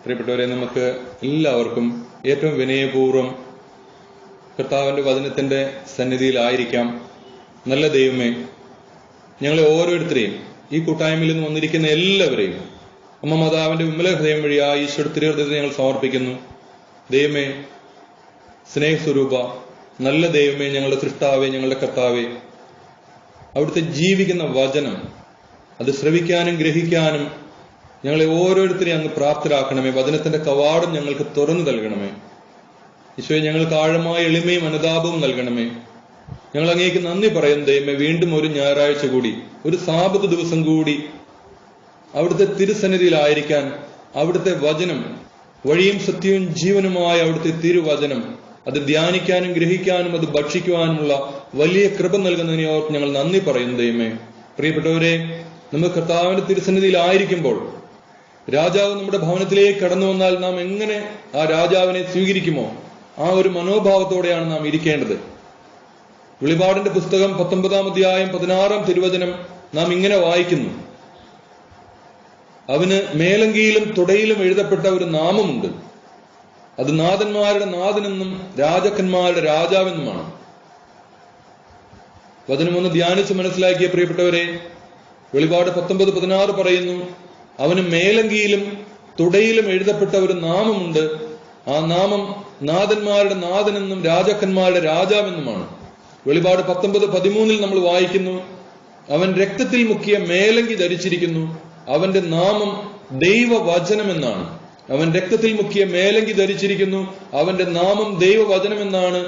പ്രിയപ്പെട്ടവരെ, നമുക്ക് എല്ലാവർക്കും ഏറ്റവും വിനയപൂർവ്വം കർത്താവിന്റെ വചനത്തിന്റെ സന്നിധിയിലായിരിക്കാം. നല്ല ദൈവമേ, ഞങ്ങളെ ഓരോരുത്തരെയും, ഈ കൂട്ടായ്മയിൽ നിന്ന് വന്നിരിക്കുന്ന എല്ലാവരെയും അമ്മ മാതാവിന്റെ വിമല ഹൃദയം വഴിയായി ഈശോയുടെ തിരുഹൃദയത്തെ ഞങ്ങൾ സമർപ്പിക്കുന്നു. ദൈവമേ, സ്നേഹസ്വരൂപ, നല്ല ദൈവമേ, ഞങ്ങളുടെ സൃഷ്ടാവേ, ഞങ്ങളുടെ കർത്താവേ, അവിടുത്തെ ജീവിക്കുന്ന വചനം അത് ശ്രവിക്കാനും ഗ്രഹിക്കാനും ഞങ്ങളെ ഓരോരുത്തരെയും അങ്ങ് പ്രാപ്തരാക്കണമേ. വചനത്തിന്റെ കവാടം ഞങ്ങൾക്ക് തുറന്നു നൽകണമേ. ഈശോയെ, ഞങ്ങൾക്ക് ആഴമായ എളിമയും അനുതാപവും നൽകണമേ. ഞങ്ങൾ അങ്ങേക്ക് നന്ദി പറയുന്നു ദൈവമേ. വീണ്ടും ഒരു ഞായറാഴ്ച കൂടി, ഒരു സാബത്ത് ദിവസം കൂടി അവിടുത്തെ തിരുസന്നിധിയിലായിരിക്കാൻ, അവിടുത്തെ വചനം വഴിയും സത്യവും ജീവനുമായ അവിടുത്തെ തിരുവചനം അത് ധ്യാനിക്കാനും ഗ്രഹിക്കാനും അത് ഭക്ഷിക്കുവാനുമുള്ള വലിയ കൃപ നൽകുന്നതിനെ ഓർത്ത് ഞങ്ങൾ നന്ദി പറയുന്നു ദൈവമേ. പ്രിയപ്പെട്ടവരെ, നമ്മൾ കർത്താവിന്റെ തിരുസന്നിധിയിലായിരിക്കുമ്പോൾ രാജാവ് നമ്മുടെ ഭവനത്തിലേക്ക് കടന്നു വന്നാൽ നാം എങ്ങനെ ആ രാജാവിനെ സ്വീകരിക്കുമോ ആ ഒരു മനോഭാവത്തോടെയാണ് നാം ഇരിക്കേണ്ടത്. വെളിപാടിന്റെ പുസ്തകം 19-ാം അധ്യായം 16-ാം തിരുവചനം നാം ഇങ്ങനെ വായിക്കുന്നു: അവന് മേലങ്കിയിലും തുടയിലും എഴുതപ്പെട്ട ഒരു നാമമുണ്ട്, അത് നാഥന്മാരുടെ നാഥനെന്നും രാജാക്കന്മാരുടെ രാജാവെന്നുമാണ്. വചനമൊന്ന് ധ്യാനിച്ച് മനസ്സിലാക്കിയ പ്രിയപ്പെട്ടവരെ, വെളിപാട് 19:16 പറയുന്നു, അവന് മേലങ്കിയിലും തുടയിലും എഴുതപ്പെട്ട ഒരു നാമമുണ്ട്, ആ നാമം നാഥന്മാരുടെ നാഥനെന്നും രാജാക്കന്മാരുടെ രാജാവെന്നുമാണ്. വെളിപാട് 19:13 നമ്മൾ വായിക്കുന്നു, അവൻ രക്തത്തിൽ മുക്കിയ മേലങ്കി ധരിച്ചിരിക്കുന്നു, അവന്റെ നാമം ദൈവവചനമെന്നാണ്. അവൻ രക്തത്തിൽ മുക്കിയ മേലങ്കി ധരിച്ചിരിക്കുന്നു, അവന്റെ നാമം ദൈവവചനമെന്നാണ്.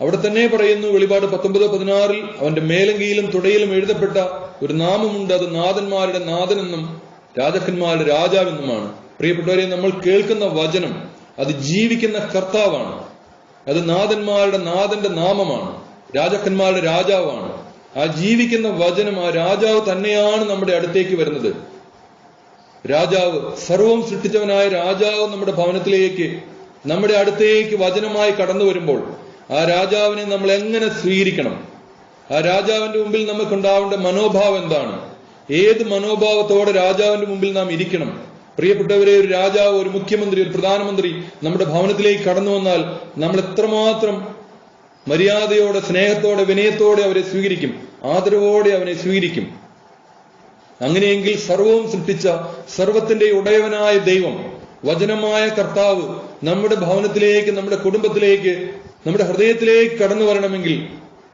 അവിടെ തന്നെ പറയുന്നു, വെളിപാട് 19:16 അവന്റെ മേലങ്കിയിലും തുടയിലും എഴുതപ്പെട്ട ഒരു നാമമുണ്ട്, അത് നാഥന്മാരുടെ നാഥനെന്നും രാജാക്കന്മാരുടെ രാജാവെന്നുമാണ്. പ്രിയപ്പെട്ടവരെ, നമ്മൾ കേൾക്കുന്ന വചനം അത് ജീവിക്കുന്ന കർത്താവാണ്. അത് നാഥന്മാരുടെ നാഥന്റെ നാമമാണ്, രാജാക്കന്മാരുടെ രാജാവാണ്. ആ ജീവിക്കുന്ന വചനം, ആ രാജാവ് തന്നെയാണ് നമ്മുടെ അടുത്തേക്ക് വരുന്നത്. രാജാവ്, സർവം സൃഷ്ടിച്ചവനായ രാജാവ് നമ്മുടെ ഭവനത്തിലേക്ക്, നമ്മുടെ അടുത്തേക്ക് വചനമായി കടന്നു വരുമ്പോൾ ആ രാജാവിനെ നമ്മൾ എങ്ങനെ സ്വീകരിക്കണം? ആ രാജാവിന്റെ മുമ്പിൽ നമുക്കുണ്ടാവേണ്ട മനോഭാവം എന്താണ്? ഏത് മനോഭാവത്തോടെ രാജാവിന്റെ മുമ്പിൽ നാം ഇരിക്കണം? പ്രിയപ്പെട്ടവരെ, ഒരു രാജാവ്, ഒരു മുഖ്യമന്ത്രി, ഒരു പ്രധാനമന്ത്രി നമ്മുടെ ഭവനത്തിലേക്ക് കടന്നു വന്നാൽ നമ്മൾ എത്രമാത്രം മര്യാദയോടെ, സ്നേഹത്തോടെ, വിനയത്തോടെ അവരെ സ്വീകരിക്കും, ആദരവോടെ അവനെ സ്വീകരിക്കും. അങ്ങനെയെങ്കിൽ സർവവും സൃഷ്ടിച്ച സർവത്തിന്റെ ഉടയവനായ ദൈവം, വചനമായ കർത്താവ് നമ്മുടെ ഭവനത്തിലേക്ക്, നമ്മുടെ കുടുംബത്തിലേക്ക്, നമ്മുടെ ഹൃദയത്തിലേക്ക് കടന്നു വരണമെങ്കിൽ,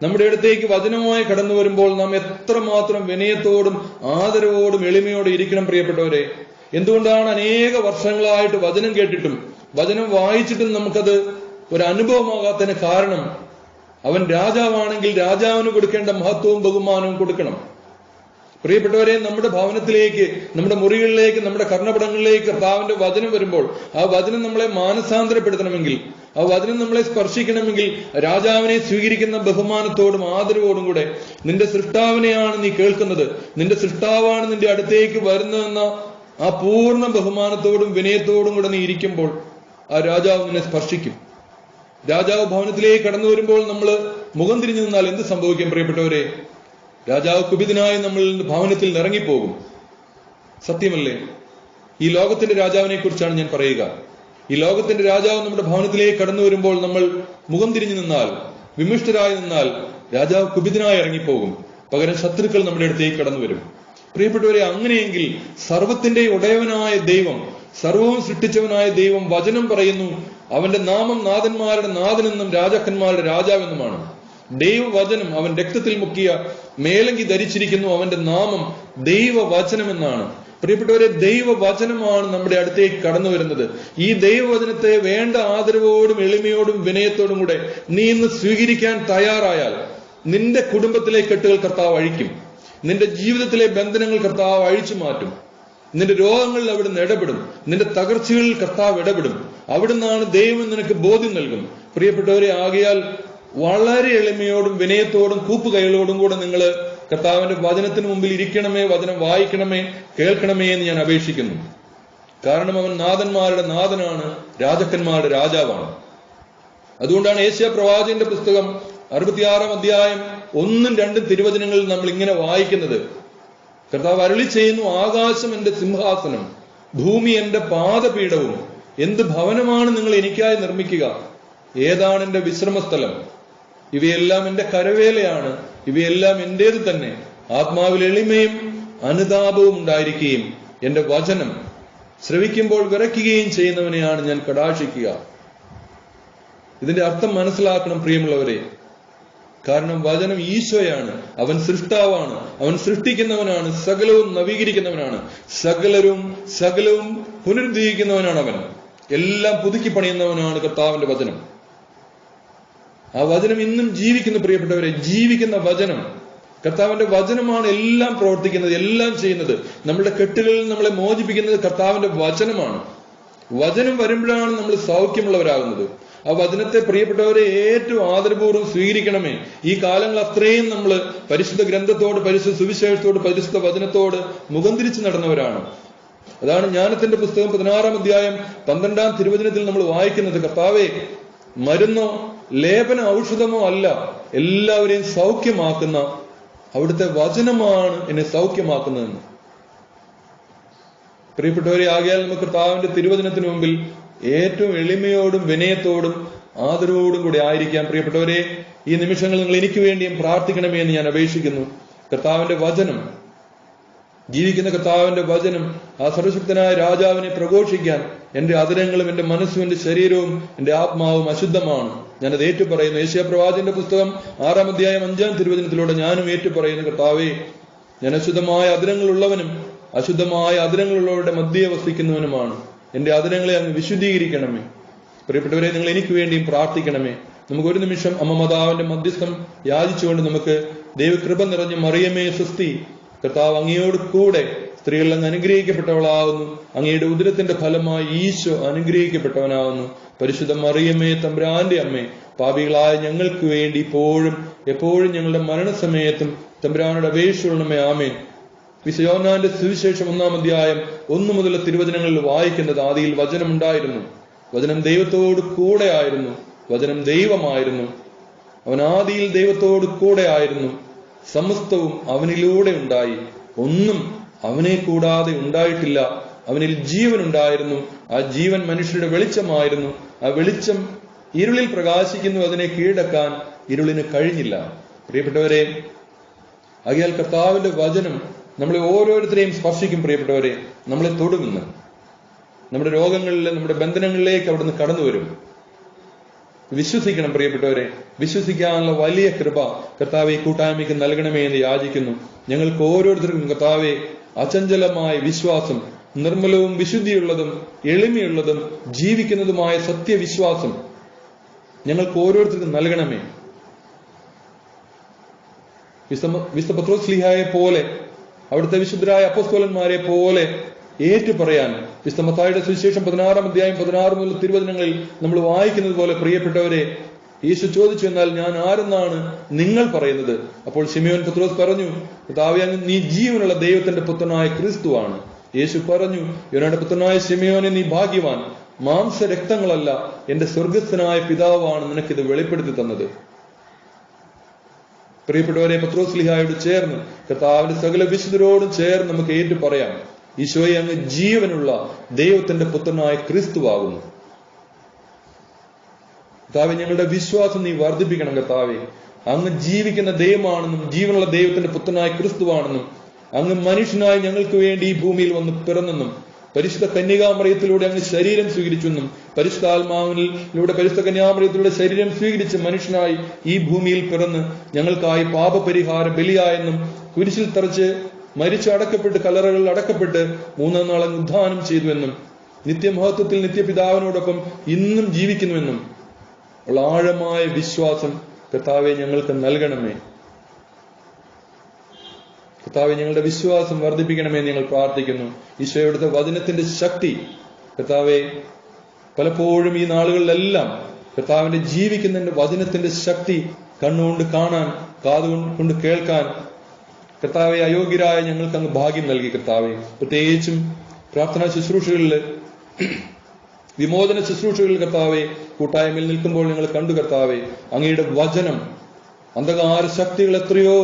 നമ്മുടെ അടുത്തേക്ക് വചനമായി കടന്നു വരുമ്പോൾ നാം എത്രമാത്രം വിനയത്തോടും ആദരവോടും എളിമയോടും ഇരിക്കണം. പ്രിയപ്പെട്ടവരെ, എന്തുകൊണ്ടാണ് അനേക വർഷങ്ങളായിട്ട് വചനം കേട്ടിട്ടും വചനം വായിച്ചിട്ടും നമുക്കത് ഒരു അനുഭവമാകാത്തതിന് കാരണം, അവൻ രാജാവാണെങ്കിൽ രാജാവിന് കൊടുക്കേണ്ട മഹത്വവും ബഹുമാനവും കൊടുക്കണം. പ്രിയപ്പെട്ടവരെ, നമ്മുടെ ഭവനത്തിലേക്ക്, നമ്മുടെ മുറികളിലേക്ക്, നമ്മുടെ കർണപടങ്ങളിലേക്ക് കർത്താവിന്റെ വചനം വരുമ്പോൾ ആ വചനം നമ്മളെ മാനസാന്തരപ്പെടുത്തണമെങ്കിൽ, ആ വചനം നമ്മളെ സ്പർശിക്കണമെങ്കിൽ രാജാവിനെ സ്വീകരിക്കുന്ന ബഹുമാനത്തോടും ആദരവോടും കൂടെ, നിന്റെ സൃഷ്ടാവിനെയാണ് നീ കേൾക്കുന്നത്, നിന്റെ സൃഷ്ടാവാണ് നിന്റെ അടുത്തേക്ക് വരുന്നതെന്ന ആ പൂർണ്ണ ബഹുമാനത്തോടും വിനയത്തോടും കൂടെ നീ ഇരിക്കുമ്പോൾ ആ രാജാവ് നിന്നെ സ്പർശിക്കും. രാജാവ് ഭവനത്തിലേക്ക് കടന്നു വരുമ്പോൾ നമ്മൾ മുഖം തിരിഞ്ഞു നിന്നാൽ എന്ത് സംഭവിക്കും? പ്രിയപ്പെട്ടവരെ, രാജാവ് കുപിതനായി നമ്മൾ ഭവനത്തിൽ ഇറങ്ങിപ്പോകും. സത്യമല്ലേ? ഈ ലോകത്തിന്റെ രാജാവിനെ കുറിച്ചാണ് ഞാൻ പറയുക. ഈ ലോകത്തിന്റെ രാജാവ് നമ്മുടെ ഭവനത്തിലേക്ക് കടന്നു വരുമ്പോൾ നമ്മൾ മുഖം തിരിഞ്ഞു നിന്നാൽ, വിമിഷ്ടരായി നിന്നാൽ, രാജാവ് കുപിതനായി ഇറങ്ങിപ്പോകും. പകരം ശത്രുക്കൾ നമ്മുടെ അടുത്തേക്ക് കടന്നു വരും. പ്രിയപ്പെട്ടവരെ, അങ്ങനെയെങ്കിൽ സർവത്തിന്റെ ഉടയവനായ ദൈവം, സർവവും സൃഷ്ടിച്ചവനായ ദൈവം വചനം പറയുന്നു, അവന്റെ നാമം നാഥന്മാരുടെ നാഥനെന്നും രാജാക്കന്മാരുടെ രാജാവെന്നുമാണ്. ദൈവവചനം, അവൻ രക്തത്തിൽ മുക്കിയ മേലങ്കി ധരിച്ചിരിക്കുന്നു, അവന്റെ നാമം ദൈവവചനമെന്നാണ്. പ്രിയപ്പെട്ടവരെ, ദൈവവചനമാണ് നമ്മുടെ അടുത്തേക്ക് കടന്നു വരുന്നത്. ഈ ദൈവവചനത്തെ വേണ്ട ആദരവോടും എളിമയോടും വിനയത്തോടും കൂടെ നീ ഇന്ന് സ്വീകരിക്കാൻ തയ്യാറായാൽ നിന്റെ കുടുംബത്തിലെ കെട്ടുകൾ കർത്താവ് അഴിക്കും. നിന്റെ ജീവിതത്തിലെ ബന്ധനങ്ങൾ കർത്താവ് അഴിച്ചു മാറ്റും. നിന്റെ രോഗങ്ങളിൽ അവിടുന്ന് ഇടപെടും. നിന്റെ തകർച്ചകളിൽ കർത്താവ് ഇടപെടും. അവിടുന്നാണ് ദൈവം നിനക്ക് ബോധ്യം നൽകും. പ്രിയപ്പെട്ടവരെ, ആകയാൽ വളരെ എളിമയോടും വിനയത്തോടും കൂപ്പുകൈകളോടും കൂടെ നിങ്ങൾ കർത്താവിന്റെ വചനത്തിന് മുമ്പിൽ ഇരിക്കണമേ, വചനം വായിക്കണമേ, കേൾക്കണമേ എന്ന് ഞാൻ അപേക്ഷിക്കുന്നു. കാരണം അവൻ നാഥന്മാരുടെ നാഥനാണ്, രാജാക്കന്മാരുടെ രാജാവാണ്. അതുകൊണ്ടാണ് യേശയ്യാ പ്രവാചകന്റെ പുസ്തകം 66-ാം അധ്യായം 1-2 തിരുവചനങ്ങളിൽ നമ്മൾ ഇങ്ങനെ വായിക്കുന്നത്. കർത്താവ് അരുളി ചെയ്യുന്നു, ആകാശം എന്റെ സിംഹാസനം, ഭൂമി എന്റെ പാദപീഠവും എന്ത് ഭവനമാണ് നിങ്ങൾ എനിക്കായി നിർമ്മിക്കുക? ഏതാണ് എന്റെ വിശ്രമസ്ഥലം? ഇവയെല്ലാം എന്റെ കരവേലയാണ്, ഇവയെല്ലാം എന്റേത് തന്നെ. ആത്മാവിൽ എളിമയും അനുതാപവും ഉണ്ടായിരിക്കുകയും എന്റെ വചനം ശ്രവിക്കുമ്പോൾ വിറയ്ക്കുകയും ചെയ്യുന്നവനെയാണ് ഞാൻ കടാക്ഷിക്കുക. ഇതിന്റെ അർത്ഥം മനസ്സിലാക്കണം പ്രിയമുള്ളവരെ. കാരണം വചനം ഈശോയാണ്, അവൻ സൃഷ്ടാവാണ്, അവൻ സൃഷ്ടിക്കുന്നവനാണ്, സകലവും നവീകരിക്കുന്നവനാണ്, സകലവും പുനരുദ്ധരിക്കുന്നവനാണ്. അവൻ എല്ലാം പുതുക്കി പണിയുന്നവനാണ് കർത്താവിന്റെ വചനം. ആ വചനം ഇന്നും ജീവിക്കുന്നു പ്രിയപ്പെട്ടവരെ. ജീവിക്കുന്ന വചനം, കർത്താവിന്റെ വചനമാണ് എല്ലാം പ്രവർത്തിക്കുന്നത്, എല്ലാം ചെയ്യുന്നത്. നമ്മുടെ കെട്ടുകളിൽ നമ്മളെ മോചിപ്പിക്കുന്നത് കർത്താവിന്റെ വചനമാണ്. വചനം വരുമ്പോഴാണ് നമ്മൾ സൗഖ്യമുള്ളവരാകുന്നത്. ആ വചനത്തെ പ്രിയപ്പെട്ടവരെ ഏറ്റവും ആദരപൂർവ്വം സ്വീകരിക്കണമേ. ഈ കാലങ്ങൾ അത്രയും നമ്മൾ പരിശുദ്ധ ഗ്രന്ഥത്തോട്, പരിശുദ്ധ സുവിശേഷത്തോട്, പരിശുദ്ധ വചനത്തോട് മുഖം തിരിച്ചു നടന്നവരാണ്. അതാണ് ജ്ഞാനത്തിന്റെ പുസ്തകം 16-ാം അധ്യായം 12-ാം തിരുവചനത്തിൽ നമ്മൾ വായിക്കുന്നത്, കർത്താവേ, മരുന്നോ ലേപന ഔഷധമോ അല്ല, എല്ലാവരെയും സൗഖ്യമാക്കുന്ന അവിടുത്തെ വചനമാണ് എന്നെ സൗഖ്യമാക്കുന്നതെന്ന്. പ്രിയപ്പെട്ടവരെ, ആകയാൽ നമുക്ക് കർത്താവിന്റെ തിരുവചനത്തിന് മുമ്പിൽ ഏറ്റവും എളിമയോടും വിനയത്തോടും ആദരവോടും കൂടി ആയിരിക്കാം. പ്രിയപ്പെട്ടവരെ, ഈ നിമിഷങ്ങൾ നിങ്ങൾ എനിക്ക് വേണ്ടിയും പ്രാർത്ഥിക്കണമേ എന്ന് ഞാൻ അപേക്ഷിക്കുന്നു. കർത്താവിന്റെ വചനം, ജീവിക്കുന്ന കർത്താവിന്റെ വചനം, ആ സർവശക്തനായ രാജാവിനെ പ്രഘോഷിക്കാൻ എന്റെ അധരങ്ങളും എന്റെ മനസ്സും എന്റെ ശരീരവും എന്റെ ആത്മാവും അശുദ്ധമാണ്. ഞാനത് ഏറ്റുപറയുന്നു. യെശയ്യാ പ്രവാചകന്റെ പുസ്തകം 6-ാം അധ്യായം 5-ാം തിരുവചനത്തിലൂടെ ഞാനും ഏറ്റുപറയുന്നു, കർത്താവേ, ഞാൻ അശുദ്ധമായ അധരങ്ങളുള്ളവനും അശുദ്ധമായ അധരങ്ങളുള്ളവരുടെ മധ്യേ വസിക്കുന്നവനുമാണ്. എന്റെ അധരങ്ങളെ അങ്ങ് വിശുദ്ധീകരിക്കണമേ. പ്രിയപ്പെട്ടവരെ, നിങ്ങൾ എനിക്ക് വേണ്ടിയും പ്രാർത്ഥിക്കണമേ. നമുക്ക് ഒരു നിമിഷം അമ്മ മാതാവിന്റെ മധ്യസ്ഥം യാചിച്ചുകൊണ്ട് നമുക്ക് ദൈവകൃപ നിറഞ്ഞ മറിയമേ സ്വസ്തി, കർത്താവ് അങ്ങയോട് കൂടെ സ്ത്രീകൾ അങ്ങ് അനുഗ്രഹിക്കപ്പെട്ടവളാകുന്നു, അങ്ങയുടെ ഉദരത്തിന്റെ ഫലമായി ഈശോ അനുഗ്രഹിക്കപ്പെട്ടവനാകുന്നു. പരിശുദ്ധ മറിയമേ തമ്പുരാന്റെ അമ്മേ, പാപികളായ ഞങ്ങൾക്ക് വേണ്ടി ഇപ്പോഴും എപ്പോഴും ഞങ്ങളുടെ മരണസമയത്തും തമ്പുരാനോട് അപേക്ഷിക്കണമേ. ആമേൻ. വിശുദ്ധ യോഹന്നാന്റെ സുവിശേഷം 1-ാം അധ്യായം 1 മുതൽ തിരുവചനങ്ങളിൽ വായിക്കുന്നത്, ആദിയിൽ വചനമുണ്ടായിരുന്നു, വചനം ദൈവത്തോട് കൂടെ ആയിരുന്നു, വചനം ദൈവമായിരുന്നു, അവൻ ആദിയിൽ ദൈവത്തോട് കൂടെ ആയിരുന്നു, സമസ്തവും അവനിലൂടെ ഉണ്ടായി, ഒന്നും അവനെ കൂടാതെ ഉണ്ടായിട്ടില്ല. അവനിൽ ജീവൻ ഉണ്ടായിരുന്നു, ആ ജീവൻ മനുഷ്യരുടെ വെളിച്ചമായിരുന്നു, ആ വെളിച്ചം ഇരുളിൽ പ്രകാശിക്കുന്നു, അതിനെ കീഴടക്കാൻ ഇരുളിന് കഴിഞ്ഞില്ല. പ്രിയപ്പെട്ടവരെ, ആകയാൽ കർത്താവിന്റെ വചനം നമ്മളെ ഓരോരുത്തരെയും സ്പർശിക്കും. പ്രിയപ്പെട്ടവരെ, നമ്മളെ തൊടുമെന്ന്, നമ്മുടെ രോഗങ്ങളിൽ, നമ്മുടെ ബന്ധനങ്ങളിലേക്ക് അവിടുന്ന് കടന്നു വരും. വിശ്വസിക്കണം പ്രിയപ്പെട്ടവരെ. വിശ്വസിക്കാനുള്ള വലിയ കൃപ കർത്താവെ കൂട്ടായ്മയ്ക്ക് നൽകണമേ എന്ന് യാചിക്കുന്നു. ഞങ്ങൾക്ക് ഓരോരുത്തർക്കും കർത്താവെ അചഞ്ചലമായ വിശ്വാസം, നിർമ്മലവും വിശുദ്ധിയുള്ളതും എളിമയുള്ളതും ജീവിക്കുന്നതുമായ സത്യവിശ്വാസം ഞങ്ങൾക്ക് ഓരോരുത്തർക്കും നൽകണമേ. വിശുദ്ധ പത്രോസ് ശ്ലീഹായെ പോലെ, അവിടുത്തെ വിശുദ്ധരായ അപ്പോസ്തലന്മാരെ പോലെ ഏറ്റു പറയാൻ വിശുദ്ധ മത്തായിയുടെ സുവിശേഷം 16-ാം അധ്യായം 16 മുതൽ തിരുവചനങ്ങളിൽ നമ്മൾ വായിക്കുന്നത് പോലെ, പ്രിയപ്പെട്ടവരെ, യേശു ചോദിച്ചു, എന്നാൽ ഞാൻ ആരെന്നാണ് നിങ്ങൾ പറയുന്നത്? അപ്പോൾ ശിമയോൻ പത്രോസ് പറഞ്ഞു, കർത്താവേ, നീ ജീവനുള്ള ദൈവത്തിന്റെ പുത്രനായ ക്രിസ്തുവാണ്. യേശു പറഞ്ഞു, യോനയുടെ പുത്രനായ ശിമയോനെ, നീ ഭാഗ്യവാൻ, മാംസരക്തങ്ങളല്ല, എന്റെ സ്വർഗസ്ഥനായ പിതാവാണ് നിനക്കിത് വെളിപ്പെടുത്തി തന്നത്. പ്രിയപ്പെട്ടവരെ, പത്രോസ് ശ്ലീഹായോട് ചേർന്ന്, കർത്താവിന്റെ സകല വിശുദ്ധരോടും ചേർന്ന് നമുക്ക് ഏറ്റു പറയാം, ഈശോയെ, അങ്ങ് ജീവനുള്ള ദൈവത്തിന്റെ പുത്രനായ ക്രിസ്തുവാകുന്നു. കർത്താവെ, ഞങ്ങളുടെ വിശ്വാസം നീ വർദ്ധിപ്പിക്കണം. കർത്താവെ, അങ്ങ് ജീവിക്കുന്ന ദൈവമാണെന്നും ജീവനുള്ള ദൈവത്തിന്റെ പുത്രനായ ക്രിസ്തുവാണെന്നും അങ്ങ് മനുഷ്യനായി ഞങ്ങൾക്ക് വേണ്ടി ഈ ഭൂമിയിൽ വന്ന് പിറന്നെന്നും പരിശുദ്ധ കന്യകാമറിയത്തിലൂടെ അങ്ങ് ശരീരം സ്വീകരിച്ചെന്നും പരിശുദ്ധാത്മാവിലൂടെ പരിശുദ്ധ കന്യാമറിയത്തിലൂടെ ശരീരം സ്വീകരിച്ച് മനുഷ്യനായി ഈ ഭൂമിയിൽ പിറന്ന് ഞങ്ങൾക്കായി പാപപരിഹാര ബലിയായെന്നും കുരിശിൽ തറച്ച് മരിച്ചു അടക്കപ്പെട്ട് കല്ലറകളിൽ അടക്കപ്പെട്ട് 3-ാം നാൾ ഉദ്ധാനം ചെയ്തുവെന്നും നിത്യമഹത്വത്തിൽ നിത്യപിതാവിനോടൊപ്പം ഇന്നും ജീവിക്കുന്നുവെന്നും ഉള്ള ആഴമായ വിശ്വാസം കർത്താവെ ഞങ്ങൾക്ക് നൽകണമേ. കർത്താവെ, ഞങ്ങളുടെ വിശ്വാസം വർദ്ധിപ്പിക്കണമെന്ന് ഞങ്ങൾ പ്രാർത്ഥിക്കുന്നു. ഈശോയുടെ വചനത്തിന്റെ ശക്തി കർത്താവെ, പലപ്പോഴും ഈ നാളുകളിലെല്ലാം കർത്താവിന്റെ ജീവിക്കുന്നതിന്റെ വചനത്തിന്റെ ശക്തി കണ്ണുകൊണ്ട് കാണാൻ, കാതുകൊണ്ട് കേൾക്കാൻ കർത്താവെ അയോഗ്യരായ ഞങ്ങൾക്ക് അങ്ങ് ഭാഗ്യം നൽകി. കർത്താവെ, പ്രത്യേകിച്ചും പ്രാർത്ഥനാ ശുശ്രൂഷകളിൽ, വിമോചന ശുശ്രൂഷകളിൽ കർത്താവെ കൂട്ടായ്മയിൽ നിൽക്കുമ്പോൾ ഞങ്ങൾ കണ്ടു കർത്താവെ, അങ്ങയുടെ വചനം അന്ധകാര ശക്തികൾ എത്രയോ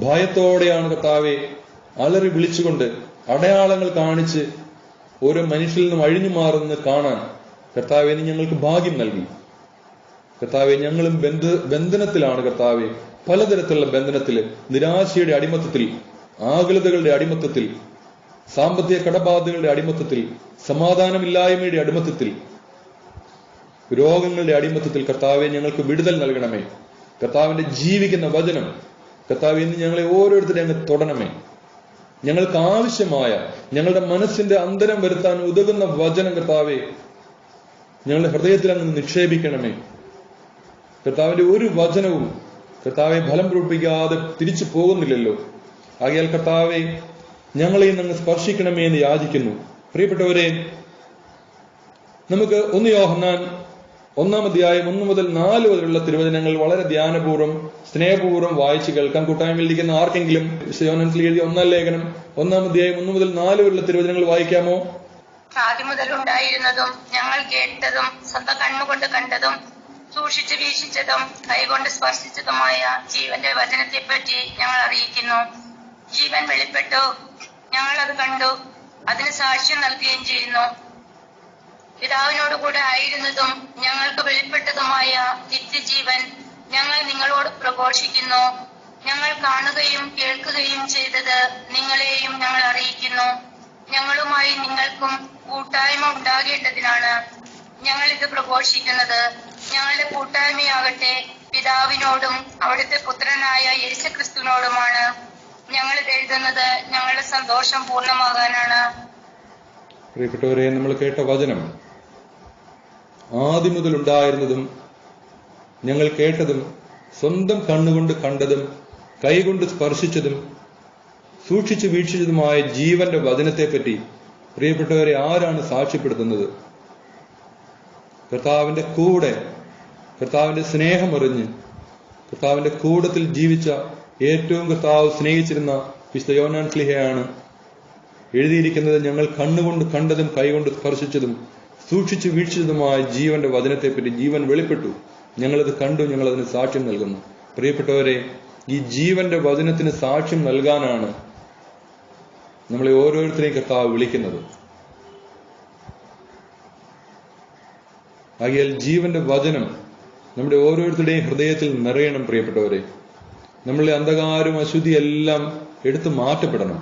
ഭയത്തോടെയാണ് കർത്താവെ അലറി വിളിച്ചുകൊണ്ട്, അടയാളങ്ങൾ കാണിച്ച് ഓരോ മനുഷ്യരിൽ നിന്നും അഴിഞ്ഞു മാറുന്നത് കാണാൻ കർത്താവെ നീ ഞങ്ങൾക്ക് ഭാഗ്യം നൽകി. കർത്താവെ, ഞങ്ങളും ബന്ധനത്തിലാണ് കർത്താവെ, പലതരത്തിലുള്ള ബന്ധനത്തില്, നിരാശയുടെ അടിമത്തത്തിൽ, ആകുലതകളുടെ അടിമത്തത്തിൽ, സാമ്പത്തിക കടബാധകളുടെ അടിമത്തത്തിൽ, സമാധാനമില്ലായ്മയുടെ അടിമത്തത്തിൽ, രോഗങ്ങളുടെ അടിമത്തത്തിൽ കർത്താവെ ഞങ്ങൾക്ക് വിടുതൽ നൽകണമേ. കർത്താവിന്റെ ജീവിക്കുന്ന വചനം കർത്താവെ ഇന്ന് ഞങ്ങളെ ഓരോരുത്തരെയും അങ്ങ് തൊടണമേ. ഞങ്ങൾക്ക് ആവശ്യമായ, ഞങ്ങളുടെ മനസ്സിന്റെ അന്തരം വരുത്താൻ ഉതകുന്ന വചനം കർത്താവെ ഞങ്ങളുടെ ഹൃദയത്തിൽ അങ്ങ് നിക്ഷേപിക്കണമേ. കർത്താവിന്റെ ഒരു വചനവും കർത്താവെ ഫലം പ്രകടിപ്പിക്കാതെ തിരിച്ചു പോകുന്നില്ലല്ലോ. ആകയാൽ കർത്താവെ ഞങ്ങളെ അങ്ങ് സ്പർശിക്കണമേ എന്ന് യാചിക്കുന്നു. പ്രിയപ്പെട്ടവരെ, നമുക്ക് 1 യോഹന്നാൻ 1-ാം അധ്യായം 1 മുതൽ 4 വരെയുള്ള തിരുവചനങ്ങൾ വളരെ ധ്യാനപൂർവ്വം സ്നേഹപൂർവ്വം വായിച്ചു കേൾക്കാം. കൂട്ടായ്മയിലിരിക്കുന്ന ആർക്കെങ്കിലും യോഹന്നാൻ എഴുതിയ 1-ാം ലേഖനം 1-ാം അധ്യായം 1 മുതൽ 4 വരെയുള്ള തിരുവചനങ്ങൾ വായിക്കാമോ? ആദ്യം മുതൽ ഉണ്ടായിരുന്നതും ഞങ്ങൾ കേട്ടതും സ്വന്തം കണ്ണുകൊണ്ട് കണ്ടതും സൂക്ഷിച്ചു വീക്ഷിച്ചതും കൈകൊണ്ട് സ്പർശിച്ചതുമായ ജീവന്റെ വചനത്തെപ്പറ്റി ഞങ്ങൾ അറിയിക്കുന്നു. ജീവൻ വെളിപ്പെട്ടു, ഞങ്ങൾ അത് കണ്ടു, അതിന് സാക്ഷ്യം നൽകുകയും ചെയ്യുന്നു. പിതാവിനോടുകൂടെ ആയിരുന്നതും ഞങ്ങൾക്ക് വെളിപ്പെട്ടതുമായ നിത്യജീവൻ ഞങ്ങൾ നിങ്ങളോട് പ്രഘോഷിക്കുന്നു. ഞങ്ങൾ കാണുകയും കേൾക്കുകയും ചെയ്തത് നിങ്ങളെയും ഞങ്ങൾ അറിയിക്കുന്നു. ഞങ്ങളുമായി നിങ്ങൾക്കും കൂട്ടായ്മ ഉണ്ടാകേണ്ടതിനാണ് ഞങ്ങൾ ഇത് പ്രഘോഷിക്കുന്നത്. ഞങ്ങളുടെ കൂട്ടായ്മയാകട്ടെ പിതാവിനോടും അവിടുത്തെ പുത്രനായ യേശുക്രിസ്തുവിനോടുമാണ്. ഞങ്ങൾ ഇത് എഴുതുന്നത് ഞങ്ങളുടെ സന്തോഷം പൂർണ്ണമാകാനാണ്. പ്രിയപ്പെട്ടവരെ, നമ്മൾ കേട്ട വചനം ആദ്യം മുതൽ ഉണ്ടായിരുന്നതും ഞങ്ങൾ കേട്ടതും സ്വന്തം കണ്ണുകൊണ്ട് കണ്ടതും കൈകൊണ്ട് സ്പർശിച്ചതും സൂക്ഷിച്ചു വീക്ഷിച്ചതുമായ ജീവന്റെ വചനത്തെപ്പറ്റി പ്രിയപ്പെട്ടവരെ ആരാണ് സാക്ഷ്യപ്പെടുത്തുന്നത്? കർത്താവിന്റെ കൂടെ, കർത്താവിന്റെ സ്നേഹമറിഞ്ഞ് കർത്താവിന്റെ കൂടത്തിൽ ജീവിച്ച ഏറ്റവും കർത്താവ് സ്നേഹിച്ചിരുന്ന വിശുദ്ധ യോഹന്നാൻ ശ്ലീഹയാണ് എഴുതിയിരിക്കുന്നത്. ഞങ്ങൾ കണ്ണുകൊണ്ട് കണ്ടതും കൈകൊണ്ട് സ്പർശിച്ചതും സൂക്ഷിച്ചു വീക്ഷിച്ചതുമായ ജീവന്റെ വചനത്തെപ്പറ്റി. ജീവൻ വെളിപ്പെട്ടു, ഞങ്ങളത് കണ്ടു, ഞങ്ങളതിന് സാക്ഷ്യം നൽകുന്നു. പ്രിയപ്പെട്ടവരെ, ഈ ജീവന്റെ വചനത്തിന് സാക്ഷ്യം നൽകാനാണ് നമ്മളെ ഓരോരുത്തരെയും കർത്താവ് വിളിക്കുന്നത്. ആകയാൽ ജീവന്റെ വചനം നമ്മുടെ ഓരോരുത്തരുടെയും ഹൃദയത്തിൽ നിറയണം. പ്രിയപ്പെട്ടവരെ, നമ്മളുടെ അന്ധകാരവും അശുദ്ധിയെല്ലാം എടുത്തു മാറ്റപ്പെടണം.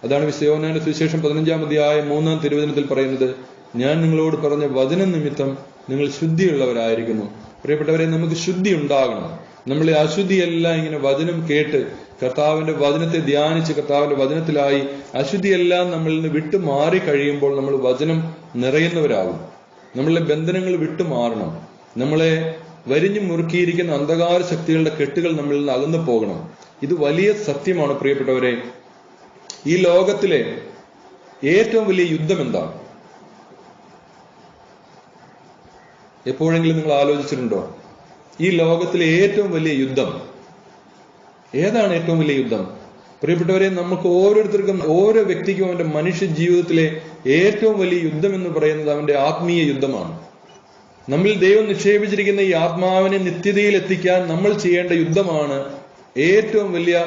അതാണ് വിശുദ്ധ യോഹന്നാന്റെ സുവിശേഷം 15-ാം അധ്യായം 3-ാം തിരുവചനത്തിൽ പറയുന്നത്, ഞാൻ നിങ്ങളോട് പറഞ്ഞ വചനം നിമിത്തം നിങ്ങൾ ശുദ്ധിയുള്ളവരായിരിക്കുന്നു. പ്രിയപ്പെട്ടവരെ, നമുക്ക് ശുദ്ധി ഉണ്ടാകണം. നമ്മളെ അശുദ്ധിയെല്ലാം ഇങ്ങനെ വചനം കേട്ട് കർത്താവിന്റെ വചനത്തെ ധ്യാനിച്ച് കർത്താവിന്റെ വചനത്തിലായി അശുദ്ധിയെല്ലാം നമ്മളിൽ നിന്ന് വിട്ടു മാറി കഴിയുമ്പോൾ നമ്മൾ വചനം നിറയുന്നവരാകും. നമ്മളെ ബന്ധനങ്ങൾ വിട്ടുമാറണം. നമ്മളെ വരിഞ്ഞു മുറുക്കിയിരിക്കുന്ന അന്ധകാര ശക്തികളുടെ കെട്ടുകൾ നമ്മളിൽ നിന്ന് അകന്നു പോകണം. ഇത് വലിയ സത്യമാണ്. പ്രിയപ്പെട്ടവരെ, ഈ ലോകത്തിലെ ഏറ്റവും വലിയ യുദ്ധം എന്താണ്? എപ്പോഴെങ്കിലും നിങ്ങൾ ആലോചിച്ചിട്ടുണ്ടോ? ഈ ലോകത്തിലെ ഏറ്റവും വലിയ യുദ്ധം ഏതാണ്? ഏറ്റവും വലിയ യുദ്ധം പ്രിയപ്പെട്ടവരെ, നമുക്ക് ഓരോരുത്തർക്കും, ഓരോ വ്യക്തിക്കും അവന്റെ മനുഷ്യ ജീവിതത്തിലെ ഏറ്റവും വലിയ യുദ്ധം എന്ന് പറയുന്നത് അവന്റെ ആത്മീയ യുദ്ധമാണ്. നമ്മിൽ ദൈവം നിക്ഷേപിച്ചിരിക്കുന്ന ഈ ആത്മാവിനെ നിത്യതയിൽ എത്തിക്കാൻ നമ്മൾ ചെയ്യേണ്ട യുദ്ധമാണ് ഏറ്റവും വലിയ,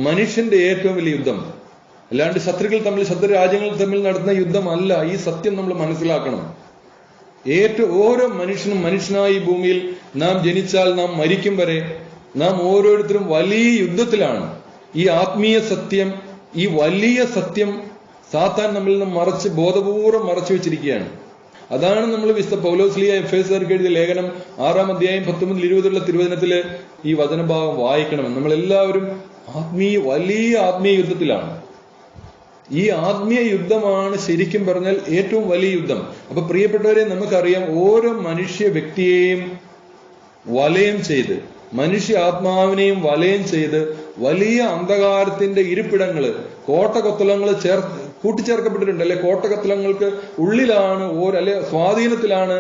മനുഷ്യന്റെ ഏറ്റവും വലിയ യുദ്ധം. അല്ലാണ്ട് ശത്രുക്കൾ തമ്മിൽ, ശത്രു രാജ്യങ്ങൾ തമ്മിൽ നടത്തുന്ന യുദ്ധമല്ല. ഈ സത്യം നമ്മൾ മനസ്സിലാക്കണം. ഓരോ മനുഷ്യനും, മനുഷ്യനായി ഈ ഭൂമിയിൽ നാം ജനിച്ചാൽ നാം മരിക്കും വരെ നാം ഓരോരുത്തരും വലിയ യുദ്ധത്തിലാണ്. ഈ ആത്മീയ സത്യം, ഈ വലിയ സത്യം സാത്താൻ നമ്മിൽ നിന്ന് മറച്ച്, ബോധപൂർവ്വം മറച്ചു വെച്ചിരിക്കുകയാണ്. അതാണ് നമ്മൾ വിശുദ്ധ പൗലോസ്ലീഹ എഫേസ്യർക്ക് എഴുതിയ ലേഖനം 6-ാം അധ്യായം 10-20 തിരുവചനത്തില് ഈ വചനഭാഗം വായിക്കണം. നമ്മളെല്ലാവരും വലിയ ആത്മീയ യുദ്ധത്തിലാണ്. ഈ ആത്മീയ യുദ്ധമാണ് ശരിക്കും പറഞ്ഞാൽ ഏറ്റവും വലിയ യുദ്ധം. അപ്പൊ പ്രിയപ്പെട്ടവരെ, നമുക്കറിയാം, ഓരോ മനുഷ്യ വ്യക്തിയെയും വലയം ചെയ്ത്, മനുഷ്യ ആത്മാവിനെയും വലയം ചെയ്ത് വലിയ അന്ധകാരത്തിന്റെ ഇരിപ്പിടങ്ങള്, കോട്ടകൊത്തളങ്ങൾ കൂട്ടിച്ചേർക്കപ്പെട്ടിട്ടുണ്ട്. അല്ലെ, കോട്ടകൊത്തളങ്ങൾക്ക് ഉള്ളിലാണ് സ്വാധീനത്തിലാണ്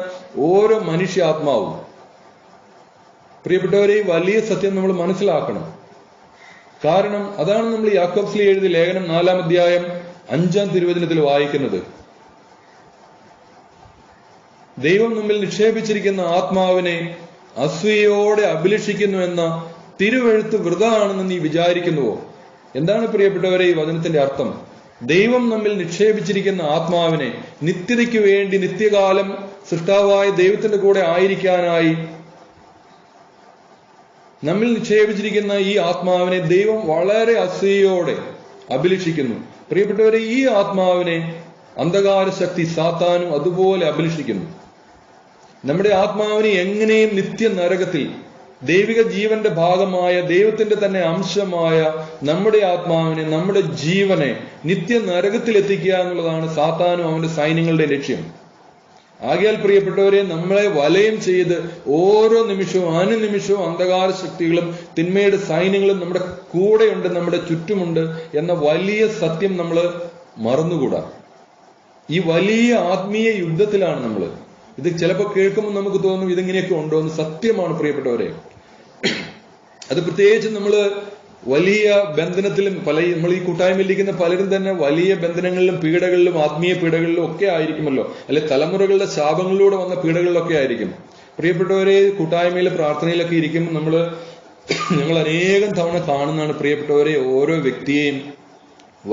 ഓരോ മനുഷ്യ ആത്മാവും. പ്രിയപ്പെട്ടവരെ, ഈ വലിയ സത്യം നമ്മൾ മനസ്സിലാക്കണം. കാരണം അതാണ് നമ്മൾ യാക്കോബ് ശ്ലീഹ എഴുതിയ ലേഖനം 4-ാം അധ്യായം 5-ാം തിരുവചനത്തിൽ വായിക്കുന്നത്. ദൈവം നമ്മിൽ നിക്ഷേപിച്ചിരിക്കുന്ന ആത്മാവിനെ അസൂയയോടെ അഭിലഷിക്കുന്നു എന്ന തിരുവെഴുത്ത് വൃഥാണെന്ന് നീ വിചാരിക്കുന്നുവോ? എന്താണ് പ്രിയപ്പെട്ടവരെ ഈ വചനത്തിന്റെ അർത്ഥം? ദൈവം നമ്മിൽ നിക്ഷേപിച്ചിരിക്കുന്ന ആത്മാവിനെ നിത്യതയ്ക്ക് വേണ്ടി നിത്യകാലം സൃഷ്ടാവായ ദൈവത്തിന്റെ കൂടെ ആയിരിക്കാനായി നമ്മിൽ നിക്ഷേപിച്ചിരിക്കുന്ന ഈ ആത്മാവിനെ ദൈവം വളരെ അസൂയയോടെ അഭിലഷിക്കുന്നു. പ്രിയപ്പെട്ടവരെ, ഈ ആത്മാവിനെ അന്ധകാര ശക്തി സാത്താനും അതുപോലെ അഭിലഷിക്കുന്നു. നമ്മുടെ ആത്മാവിനെ എങ്ങനെയും നിത്യ നരകത്തിൽ, ദൈവിക ജീവന്റെ ഭാഗമായ ദൈവത്തിന്റെ തന്നെ അംശമായ നമ്മുടെ ആത്മാവിനെ, നമ്മുടെ ജീവനെ നിത്യ നരകത്തിൽ എത്തിക്കുക എന്നുള്ളതാണ് സാത്താനും അവന്റെ സൈന്യങ്ങളുടെ ലക്ഷ്യം. ആകയാൽ പ്രിയപ്പെട്ടവരെ, നമ്മളെ വലയം ചെയ്ത് ഓരോ നിമിഷവും അനുനിമിഷവും അന്ധകാര ശക്തികളും തിന്മയുടെ സൈന്യങ്ങളും നമ്മുടെ കൂടെയുണ്ട്, നമ്മുടെ ചുറ്റുമുണ്ട് എന്ന വലിയ സത്യം നമ്മൾ മറന്നുകൂടാ. ഈ വലിയ ആത്മീയ യുദ്ധത്തിലാണ് നമ്മൾ. ഇത് ചിലപ്പോൾ കേൾക്കുമ്പോൾ നമുക്ക് തോന്നും ഇതെങ്ങനെയൊക്കെ ഉണ്ടോ എന്ന്. സത്യമാണ് പ്രിയപ്പെട്ടവരെ. അത് പ്രത്യേകിച്ച് നമ്മൾ വലിയ ബന്ധനത്തിലും നമ്മൾ ഈ കൂട്ടായ്മയിലിരിക്കുന്ന പലരും തന്നെ വലിയ ബന്ധനങ്ങളിലും പീഡകളിലും ആത്മീയ പീഡകളിലും ഒക്കെ ആയിരിക്കുമല്ലോ, അല്ലെ തലമുറകളുടെ ശാപങ്ങളിലൂടെ വന്ന പീഡകളിലൊക്കെ ആയിരിക്കും. പ്രിയപ്പെട്ടവരെ, കൂട്ടായ്മയിലെ പ്രാർത്ഥനയിലൊക്കെ ഇരിക്കുമ്പോൾ ഞങ്ങൾ അനേകം തവണ കാണുന്നതാണ് പ്രിയപ്പെട്ടവരെ, ഓരോ വ്യക്തിയെയും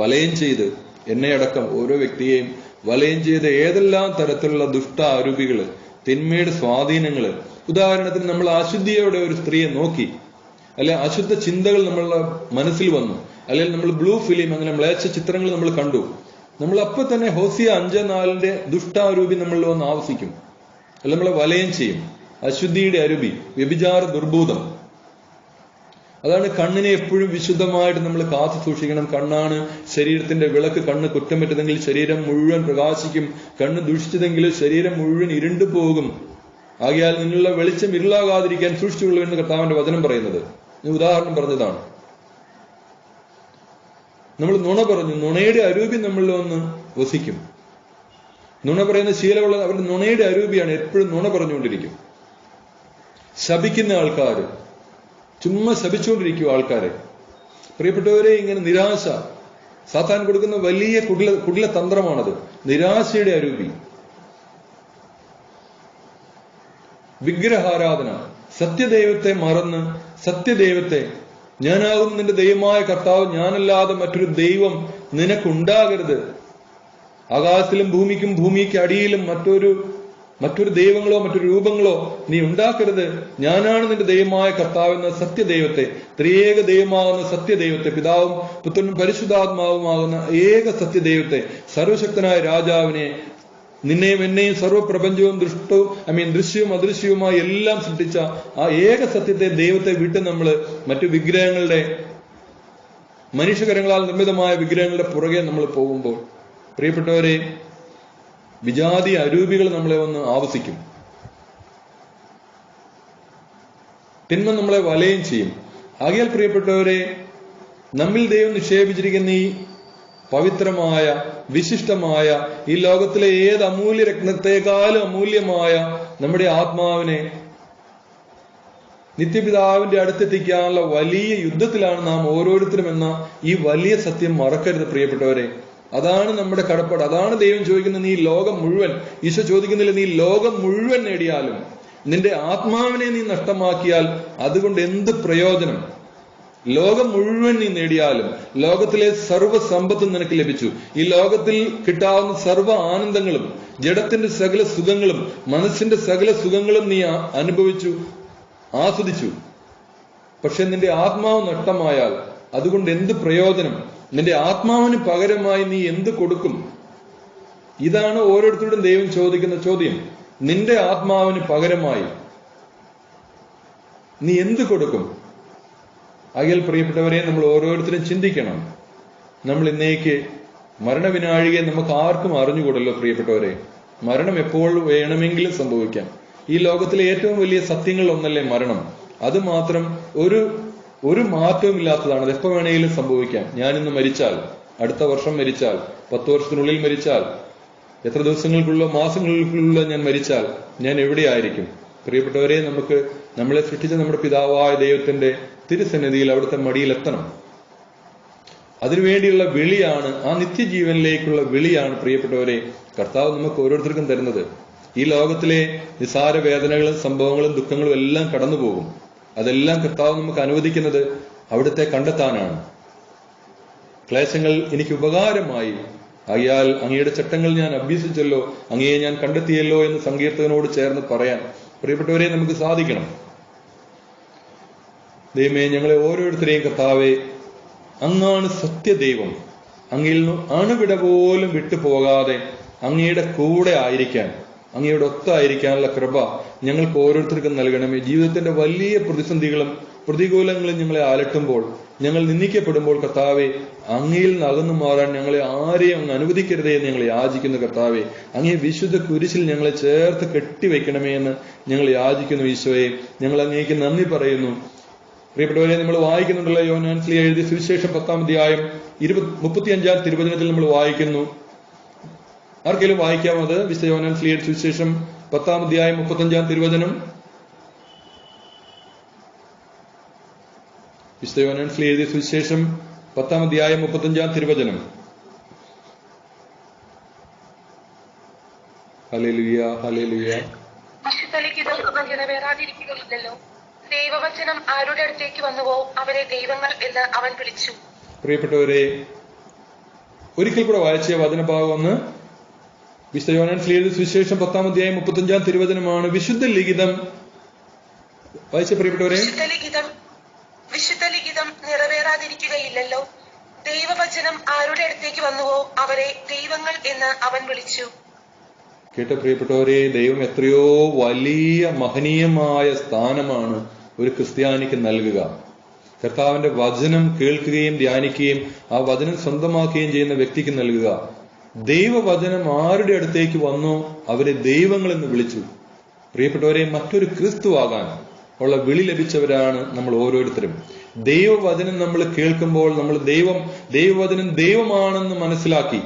വലയം ചെയ്ത്, എന്നെ അടക്കം ഓരോ വ്യക്തിയെയും വലയം ചെയ്ത് ഏതെല്ലാം തരത്തിലുള്ള ദുഷ്ട ആരൂപികള്, തിന്മയുടെ സ്വാധീനങ്ങള്. ഉദാഹരണത്തിന് നമ്മൾ അശുദ്ധിയോടെ ഒരു സ്ത്രീയെ നോക്കി, അല്ലെ അശുദ്ധ ചിന്തകൾ നമ്മളുടെ മനസ്സിൽ വന്നു, അല്ലെങ്കിൽ നമ്മൾ ബ്ലൂ ഫിലിം, അങ്ങനെ മ്ലേച്ഛ ചിത്രങ്ങൾ നമ്മൾ കണ്ടു. നമ്മൾ അപ്പൊ തന്നെ ഹോസിയ 5:4 ദുഷ്ടാരൂപി നമ്മളിൽ വന്ന് ആവസിക്കും, അല്ല നമ്മളെ വലയം ചെയ്യും. അശുദ്ധിയുടെ അരൂപി, വ്യഭിചാര ദുർഭൂതം. അതാണ് കണ്ണിനെ എപ്പോഴും വിശുദ്ധമായിട്ട് നമ്മൾ കാത്തു സൂക്ഷിക്കണം. കണ്ണാണ് ശരീരത്തിന്റെ വിളക്ക്. കണ്ണ് കുറ്റം പറ്റുന്നെങ്കിൽ ശരീരം മുഴുവൻ പ്രകാശിക്കും. കണ്ണ് ദുഷിച്ചതെങ്കിൽ ശരീരം മുഴുവൻ ഇരുണ്ടു പോകും. ആകയാൽ നിന്നുള്ള വെളിച്ചം ഇരുളാകാതിരിക്കാൻ സൂക്ഷിച്ചുകൊള്ളൂ എന്ന് കർത്താവിന്റെ വചനം പറയുന്നത്. ഉദാഹരണം പറഞ്ഞതാണ്. നമ്മൾ നുണ പറഞ്ഞു, നുണയുടെ അരൂപി നമ്മളിൽ വന്ന് വസിക്കും. നുണ പറയുന്ന ശീലമുള്ള അവരുടെ നുണയുടെ അരൂപിയാണ്, എപ്പോഴും നുണ പറഞ്ഞുകൊണ്ടിരിക്കും. ശപിക്കുന്ന ആൾക്കാർ, ചുമ്മാ ശപിച്ചുകൊണ്ടിരിക്കും ആൾക്കാരെ. പ്രിയപ്പെട്ടവരെ, ഇങ്ങനെ നിരാശ സാത്താൻ കൊടുക്കുന്ന വലിയ കുടില തന്ത്രമാണത്. നിരാശയുടെ അരൂപി, വിഗ്രഹാരാധന, സത്യദൈവത്തെ മറന്ന് സത്യദൈവത്തെ, ഞാനാകുന്നു നിന്റെ ദൈവമായ കർത്താവ്, ഞാനല്ലാതെ മറ്റൊരു ദൈവം നിനക്കുണ്ടാകരുത്, ആകാശത്തിലും ഭൂമിക്കും ഭൂമിക്ക് അടിയിലും മറ്റൊരു ദൈവങ്ങളോ മറ്റൊരു രൂപങ്ങളോ നീ ഉണ്ടാക്കരുത്, ഞാനാണ് നിന്റെ ദൈവമായ കർത്താവെന്ന സത്യദൈവത്തെ, ത്രിയേക ദൈവമാകുന്ന സത്യദൈവത്തെ, പിതാവും പുത്രനും പരിശുദ്ധാത്മാവുമാകുന്ന ഏക സത്യദൈവത്തെ, സർവശക്തനായ രാജാവിനെ, നിന്നെയും എന്നെയും സർവ്വപ്രപഞ്ചവും ദൃശ്യവും അദൃശ്യവുമായി എല്ലാം സൃഷ്ടിച്ച ആ ഏക സത്യത്തെ, ദൈവത്തെ വിട്ട് നമ്മൾ മറ്റു വിഗ്രഹങ്ങളുടെ, മനുഷ്യകരങ്ങളാൽ നിർമ്മിതമായ വിഗ്രഹങ്ങളുടെ പുറകെ നമ്മൾ പോകുമ്പോൾ പ്രിയപ്പെട്ടവരെ, വിജാതി അരൂപികൾ നമ്മളെ വന്ന് ആവസിക്കും. തിന്മ നമ്മളെ വലയം ചെയ്യും. ആകയാൽ പ്രിയപ്പെട്ടവരെ, നമ്മിൽ ദൈവം നിക്ഷേപിച്ചിരിക്കുന്ന ഈ പവിത്രമായ വിശിഷ്ടമായ ഈ ലോകത്തിലെ ഏത് അമൂല്യ രത്നത്തെക്കാളും അമൂല്യമായ നമ്മുടെ ആത്മാവിനെ നിത്യപിതാവിന്റെ അടുത്തെത്തിക്കാനുള്ള വലിയ യുദ്ധത്തിലാണ് നാം ഓരോരുത്തരും എന്ന ഈ വലിയ സത്യം മറക്കരുത് പ്രിയപ്പെട്ടവരെ. അതാണ് നമ്മുടെ കടപ്പാട്. അതാണ് ദൈവം ചോദിക്കുന്നത്. നീ ലോകം മുഴുവൻ, ഈശോ ചോദിക്കുന്നില്ല, നീ ലോകം മുഴുവൻ നേടിയാലും നിന്റെ ആത്മാവിനെ നീ നഷ്ടമാക്കിയാൽ അതുകൊണ്ട് എന്ത് പ്രയോജനം? ലോകം മുഴുവൻ നീ നേടിയാലും, ലോകത്തിലെ സർവ്വ സമ്പത്തും നിനക്ക് ലഭിച്ചു, ഈ ലോകത്തിൽ കിട്ടാവുന്ന സർവ്വ ആനന്ദങ്ങളും, ജഡത്തിന്റെ സകല സുഖങ്ങളും, മനസ്സിന്റെ സകല സുഖങ്ങളും നീ അനുഭവിച്ചു, ആസ്വദിച്ചു. പക്ഷെ നിന്റെ ആത്മാവ് നഷ്ടമായാൽ അതുകൊണ്ട് എന്ത് പ്രയോജനം? നിന്റെ ആത്മാവിന് പകരമായി നീ എന്ത് കൊടുക്കും? ഇതാണ് ഓരോരുത്തരോടും ദൈവം ചോദിക്കുന്ന ചോദ്യം. നിന്റെ ആത്മാവിന് പകരമായി നീ എന്ത് കൊടുക്കും? ആകയാൽ പ്രിയപ്പെട്ടവരെ, നമ്മൾ ഓരോരുത്തരും ചിന്തിക്കണം. നമ്മൾ ഇന്നേക്ക് മരണവിനാഴികയെ നമുക്ക് ആർക്കും അറിഞ്ഞുകൂടല്ലോ പ്രിയപ്പെട്ടവരെ. മരണം എപ്പോൾ വേണമെങ്കിലും സംഭവിക്കാം. ഈ ലോകത്തിലെ ഏറ്റവും വലിയ സത്യങ്ങളിൽ ഒന്നല്ലേ മരണം. അത് മാത്രം ഒരു മാറ്റവും ഇല്ലാത്തതാണ്. അത് എപ്പോ വേണമെങ്കിലും സംഭവിക്കാം. ഞാനിന്ന് മരിച്ചാൽ, അടുത്ത വർഷം മരിച്ചാൽ, 10 വർഷത്തിനുള്ളിൽ മരിച്ചാൽ, എത്ര ദിവസങ്ങൾക്കുള്ള മാസങ്ങൾക്കുള്ള ഞാൻ മരിച്ചാൽ ഞാൻ എവിടെയായിരിക്കും? പ്രിയപ്പെട്ടവരെ, നമുക്ക് നമ്മളെ സൃഷ്ടിച്ച നമ്മുടെ പിതാവായ ദൈവത്തിന്റെ തിരുസന്നിധിയിൽ, അവിടുത്തെ മടിയിലെത്തണം. അതിനുവേണ്ടിയുള്ള വിളിയാണ്, ആ നിത്യജീവനിലേക്കുള്ള വിളിയാണ് പ്രിയപ്പെട്ടവരെ കർത്താവ് നമുക്ക് ഓരോരുത്തർക്കും തരുന്നത്. ഈ ലോകത്തിലെ നിസാര വേദനകളും സംഭവങ്ങളും ദുഃഖങ്ങളും എല്ലാം കടന്നു പോകും. അതെല്ലാം കർത്താവ് നമുക്ക് അനുവദിക്കുന്നത് അവിടുത്തെ കണ്ടെത്താനാണ്. ക്ലേശങ്ങൾ എനിക്ക് ഉപകാരമായി. ആയാൽ അങ്ങയുടെ ചട്ടങ്ങൾ ഞാൻ അഭ്യസിച്ചല്ലോ, അങ്ങയെ ഞാൻ കണ്ടെത്തിയല്ലോ എന്ന് സങ്കീർത്തകനോട് ചേർന്ന് പറയാൻ പ്രിയപ്പെട്ടവരെ നമുക്ക് സാധിക്കണം. ദൈവമേ, ഞങ്ങളെ ഓരോരുത്തരെയും കർത്താവേ, അങ്ങാണ് സത്യദൈവം. അങ്ങയിൽ നിന്ന് അണുവിട പോലും വിട്ടുപോകാതെ അങ്ങയുടെ കൂടെ ആയിരിക്കാൻ, അങ്ങയുടെ ഒത്തായിരിക്കാനുള്ള കൃപ ഞങ്ങൾക്ക് ഓരോരുത്തർക്കും നൽകണമേ. ജീവിതത്തിന്റെ വലിയ പ്രതിസന്ധികളും പ്രതികൂലങ്ങളും ഞങ്ങളെ അലട്ടുമ്പോൾ, ഞങ്ങൾ നിന്ദിക്കപ്പെടുമ്പോൾ കർത്താവെ, അങ്ങയിൽ നിന്ന് അകന്നു മാറാൻ ഞങ്ങളെ ആരെയും അങ്ങ് അനുവദിക്കരുതേ എന്ന് ഞങ്ങൾ യാചിക്കുന്നു കർത്താവെ. അങ്ങേ വിശുദ്ധ കുരിശിൽ ഞങ്ങളെ ചേർത്ത് കെട്ടിവെക്കണമേ എന്ന് ഞങ്ങൾ യാചിക്കുന്നു ഈശോയെ. ഞങ്ങൾ അങ്ങേക്ക് നന്ദി പറയുന്നു. പ്രിയപ്പെട്ടവരെ, നമ്മൾ വായിക്കുന്നുണ്ടല്ലോ, യോഹന്നാൻ ശ്ലീഹ എഴുതിയ സുവിശേഷം 10-ാം അധ്യായം 35-ാം തിരുവചനത്തിൽ നമ്മൾ വായിക്കുന്നു. ആർക്കെങ്കിലും വായിക്കാം അത്? വിശുദ്ധ യോഹന്നാൻ ശ്ലീഹ സുവിശേഷം 10-ാം അധ്യായം 35-ാം തിരുവചനം. വിശുദ്ധ യോഹന്നാൻ ശ്ലീഹ എഴുതിയ സുവിശേഷം 10-ാം അധ്യായം 35-ാം തിരുവചനം. Hallelujah, hallelujah. ദൈവവചനം ആരുടെ അടുത്തേക്ക് വന്നുവോ അവരെ ദൈവങ്ങൾ എന്ന് അവൻ വിളിച്ചു. പ്രിയപ്പെട്ടവരെ, ഒരിക്കൽ കൂടെ വായിച്ച വചനഭാഗം ഒന്ന് വിശുദ്ധ യോഹന്നാൻ ശ്ലീഹ എഴുതിയ സുവിശേഷം 10-ാം അധ്യായം 35-ാം തിരുവചനമാണ്. വിശുദ്ധ ലിഖിതം വായിച്ച പ്രിയപ്പെട്ടവരെ, വിശുദ്ധ ലിഖിതം നിറവേറാതിരിക്കുകയില്ലല്ലോ. ദൈവവചനം ആരുടെ അടുത്തേക്ക് വന്നുവോ അവരെ ദൈവങ്ങൾ എന്ന് അവൻ വിളിച്ചു. കേട്ട പ്രിയപ്പെട്ടവരെ, ദൈവം എത്രയോ വലിയ മഹനീയമായ സ്ഥാനമാണ് ഒരു ക്രിസ്ത്യാനിക്ക് നൽകുക. കർത്താവിന്റെ വചനം കേൾക്കുകയും ധ്യാനിക്കുകയും ആ വചനം സ്വന്തമാക്കുകയും ചെയ്യുന്ന വ്യക്തിക്ക് നൽകുക. ദൈവവചനം ആരുടെ അടുത്തേക്ക് വന്നോ അവരെ ദൈവങ്ങൾ എന്ന് വിളിച്ചു. പ്രിയപ്പെട്ടവരെ, മറ്റൊരു ക്രിസ്തുവാകാൻ ഉള്ള വിളി ലഭിച്ചവരാണ് നമ്മൾ ഓരോരുത്തരും. ദൈവവചനം നമ്മൾ കേൾക്കുമ്പോൾ നമ്മൾ ദൈവവചനം ദൈവമാണെന്ന് മനസ്സിലാക്കി,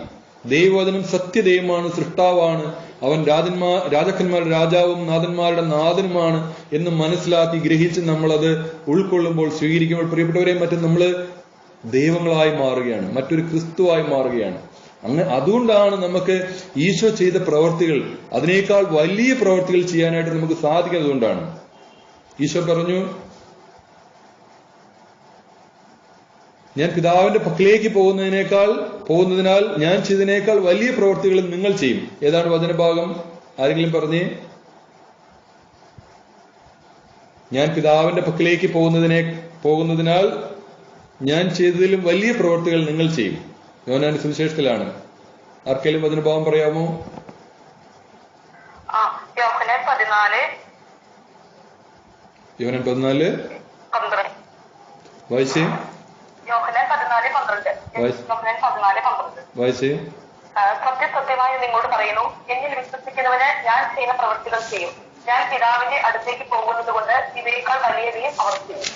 ദൈവവചനം സത്യദൈവമാണ്, സൃഷ്ടാവാണ്, അവൻ രാജാക്കന്മാരുടെ രാജാവും നാഥന്മാരുടെ നാഥനുമാണ് എന്ന് മനസ്സിലാക്കി ഗ്രഹിച്ച് നമ്മളത് ഉൾക്കൊള്ളുമ്പോൾ, സ്വീകരിക്കുമ്പോൾ പ്രിയപ്പെട്ടവരെ, മറ്റും നമ്മൾ ദൈവങ്ങളായി മാറുകയാണ്, മറ്റൊരു ക്രിസ്തുവായി മാറുകയാണ്. അതുകൊണ്ടാണ് നമുക്ക് ഈശോ ചെയ്ത പ്രവർത്തികൾ, അതിനേക്കാൾ വലിയ പ്രവർത്തികൾ ചെയ്യാനായിട്ട് നമുക്ക് സാധിക്കുന്നതുകൊണ്ടാണ്. ഈശോ പറഞ്ഞു, ഞാൻ പിതാവിന്റെ പക്കലേക്ക് പോകുന്നതിനാൽ ഞാൻ ചെയ്തതിനേക്കാൾ വലിയ പ്രവൃത്തികളും നിങ്ങൾ ചെയ്യും. ഏതാണ് വചനഭാഗം? ആരെങ്കിലും പറഞ്ഞേ. ഞാൻ പിതാവിന്റെ പക്കലേക്ക് പോകുന്നതിനാൽ ഞാൻ ചെയ്തതിലും വലിയ പ്രവൃത്തികൾ നിങ്ങൾ ചെയ്യും. യോഹന്നാന്റെ സുവിശേഷത്തിലാണ്. ആർക്കെങ്കിലും വചനഭാഗം പറയാമോ? യോഹന്നാൻ 14 വായിച്ചേ. വായിച്ചേ. സത്യസത്യമായി നിങ്ങളോട് പറയുന്നു, എന്നിൽ വിശ്വസിക്കുന്നവന് ഞാൻ ചെയ്യുന്ന പ്രവൃത്തികൾ ചെയ്യും. ഞാൻ പിതാവിന്റെ അടുത്തേക്ക് പോകുന്നത് കൊണ്ട് ഇതിനേക്കാൾ വലിയവയും അവർ ചെയ്യും.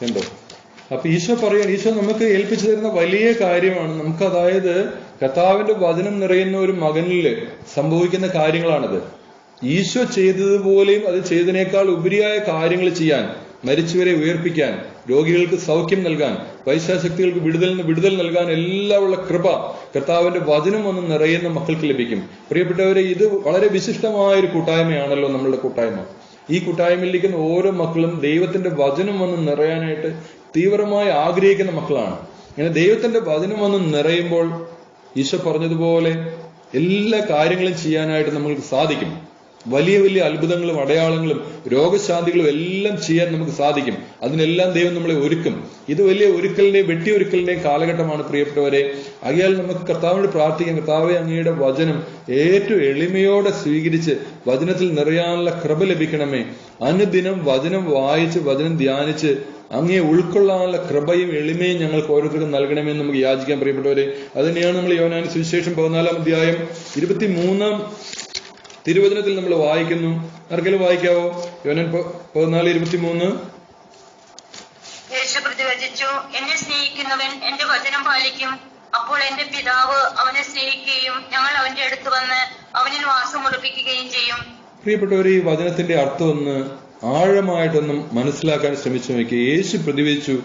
കണ്ടോ? അപ്പൊ ഈശോ പറയാൻ, ഈശോ നമുക്ക് ഏൽപ്പിച്ചു തരുന്ന വലിയ കാര്യമാണ്. നമുക്ക്, അതായത് കർത്താവിന്റെ വചനം നിറയുന്ന ഒരു മകനില് സംഭവിക്കുന്ന കാര്യങ്ങളാണത്. ഈശോ ചെയ്തതുപോലെയും അത് ചെയ്തതിനേക്കാൾ ഉപരിയായ കാര്യങ്ങൾ ചെയ്യാൻ, മരിച്ചവരെ ഉയർപ്പിക്കാൻ, രോഗികൾക്ക് സൗഖ്യം നൽകാൻ, പൈശാചശക്തികൾക്ക് വിടുതൽ നൽകാൻ എല്ലാം ഉള്ള കൃപ കർത്താവിന്റെ വചനം വന്ന് നിറയുന്ന മക്കൾക്ക് ലഭിക്കും. പ്രിയപ്പെട്ടവരെ, ഇത് വളരെ വിശിഷ്ടമായൊരു കൂട്ടായ്മയാണല്ലോ നമ്മളുടെ കൂട്ടായ്മ. ഈ കൂട്ടായ്മയിലിരിക്കുന്ന ഓരോ മക്കളും ദൈവത്തിന്റെ വചനം വന്ന് നിറയാനായിട്ട് തീവ്രമായി ആഗ്രഹിക്കുന്ന മക്കളാണ്. ഇങ്ങനെ ദൈവത്തിന്റെ വചനം വന്ന് നിറയുമ്പോൾ ഈശോ പറഞ്ഞതുപോലെ എല്ലാ കാര്യങ്ങളും ചെയ്യാനായിട്ട് നമ്മൾക്ക് സാധിക്കും. വലിയ വലിയ അത്ഭുതങ്ങളും അടയാളങ്ങളും രോഗശാന്തികളും എല്ലാം ചെയ്യാൻ നമുക്ക് സാധിക്കും. അതിനെല്ലാം ദൈവം നമ്മളെ ഒരുക്കും. ഇത് വലിയ വെട്ടിയൊരുക്കലിന്റെയും കാലഘട്ടമാണ് പ്രിയപ്പെട്ടവരെ. ആകയാൽ നമുക്ക് കർത്താവിനോട് പ്രാർത്ഥിക്കാം, കർത്താവെ, അങ്ങയുടെ വചനം ഏറ്റവും എളിമയോടെ സ്വീകരിച്ച് വചനത്തിൽ നിറയാനുള്ള കൃപ ലഭിക്കണമേ. അനുദിനം വചനം വായിച്ച് വചനം ധ്യാനിച്ച് അങ്ങയെ ഉൾക്കൊള്ളാനുള്ള കൃപയും എളിമയും ഞങ്ങൾക്ക് ഓരോരുത്തർക്കും നൽകണമെന്ന് നമുക്ക് യാചിക്കാൻ പ്രിയപ്പെട്ടവരെ. അതുതന്നെയാണ് നമ്മൾ യോഹന്നാൻ സുവിശേഷം 14-ാം അധ്യായം 23-ാം തിരുവചനത്തിൽ നമ്മൾ വായിക്കുന്നു. ആർക്കെങ്കിലും വായിക്കാവോ? യോഹന്നാൻ 14:23. യേശു പ്രതിവചിച്ചു, എന്നെ സ്നേഹിക്കുന്നവൻ എന്റെ വചനം പാലിക്കും. അപ്പോൾ എന്റെ പിതാവ് അവനെ സ്നേഹിക്കുകയും ഞങ്ങൾ അവന്റെ അടുത്ത് വന്ന് അവനിൽ വാസം ഉറപ്പിക്കുകയും ചെയ്യും. പ്രിയപ്പെട്ടവരെ, ഈ വചനത്തിന്റെ അർത്ഥം ഒന്ന് ആഴമായിട്ടൊന്നും മനസ്സിലാക്കാൻ ശ്രമിച്ചു നോക്കി. യേശു പ്രതിവചിച്ചു,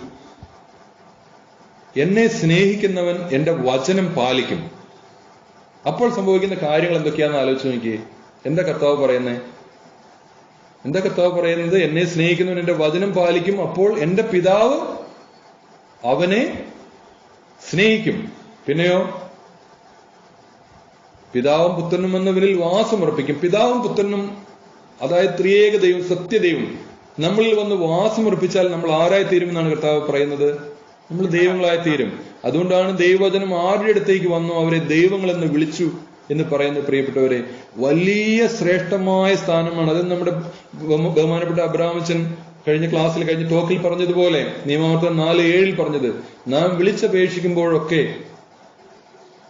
എന്നെ സ്നേഹിക്കുന്നവൻ എന്റെ വചനം പാലിക്കും. അപ്പോൾ സംഭവിക്കുന്ന കാര്യങ്ങൾ എന്തൊക്കെയാണെന്ന് ആലോചിച്ച് നോക്കിയേ. എന്താ കർത്താവ് പറയുന്നത്? എന്നെ സ്നേഹിക്കുന്നവൻ എന്റെ വചനം പാലിക്കും, അപ്പോൾ എന്റെ പിതാവ് അവനെ സ്നേഹിക്കും. പിന്നെയോ പിതാവും പുത്രനും എന്നവരിൽ വാസമുറപ്പിക്കും. പിതാവും പുത്രനും, അതായത് ത്രിയേക ദൈവം, സത്യദൈവം നമ്മളിൽ വന്ന് വാസമുറപ്പിച്ചാൽ നമ്മൾ ആരായി തീരുമെന്നാണ് കർത്താവ് പറയുന്നത്? നമ്മൾ ദൈവങ്ങളായി തീരും. അതുകൊണ്ടാണ് ദൈവവചനം ആരുടെ അടുത്തേക്ക് വന്നു അവരെ ദൈവങ്ങളെന്ന് വിളിച്ചു എന്ന് പറയുന്നത്. പ്രിയപ്പെട്ടവരെ, വലിയ ശ്രേഷ്ഠമായ സ്ഥാനമാണ്. അത് നമ്മുടെ ബഹുമാനപ്പെട്ട അബ്രഹാമച്ചൻ കഴിഞ്ഞ ക്ലാസ്സിൽ, കഴിഞ്ഞ ടോക്കിൽ പറഞ്ഞതുപോലെ, നിയമാവർത്തനം 4:7 പറഞ്ഞത്, നാം വിളിച്ചപേക്ഷിക്കുമ്പോഴൊക്കെ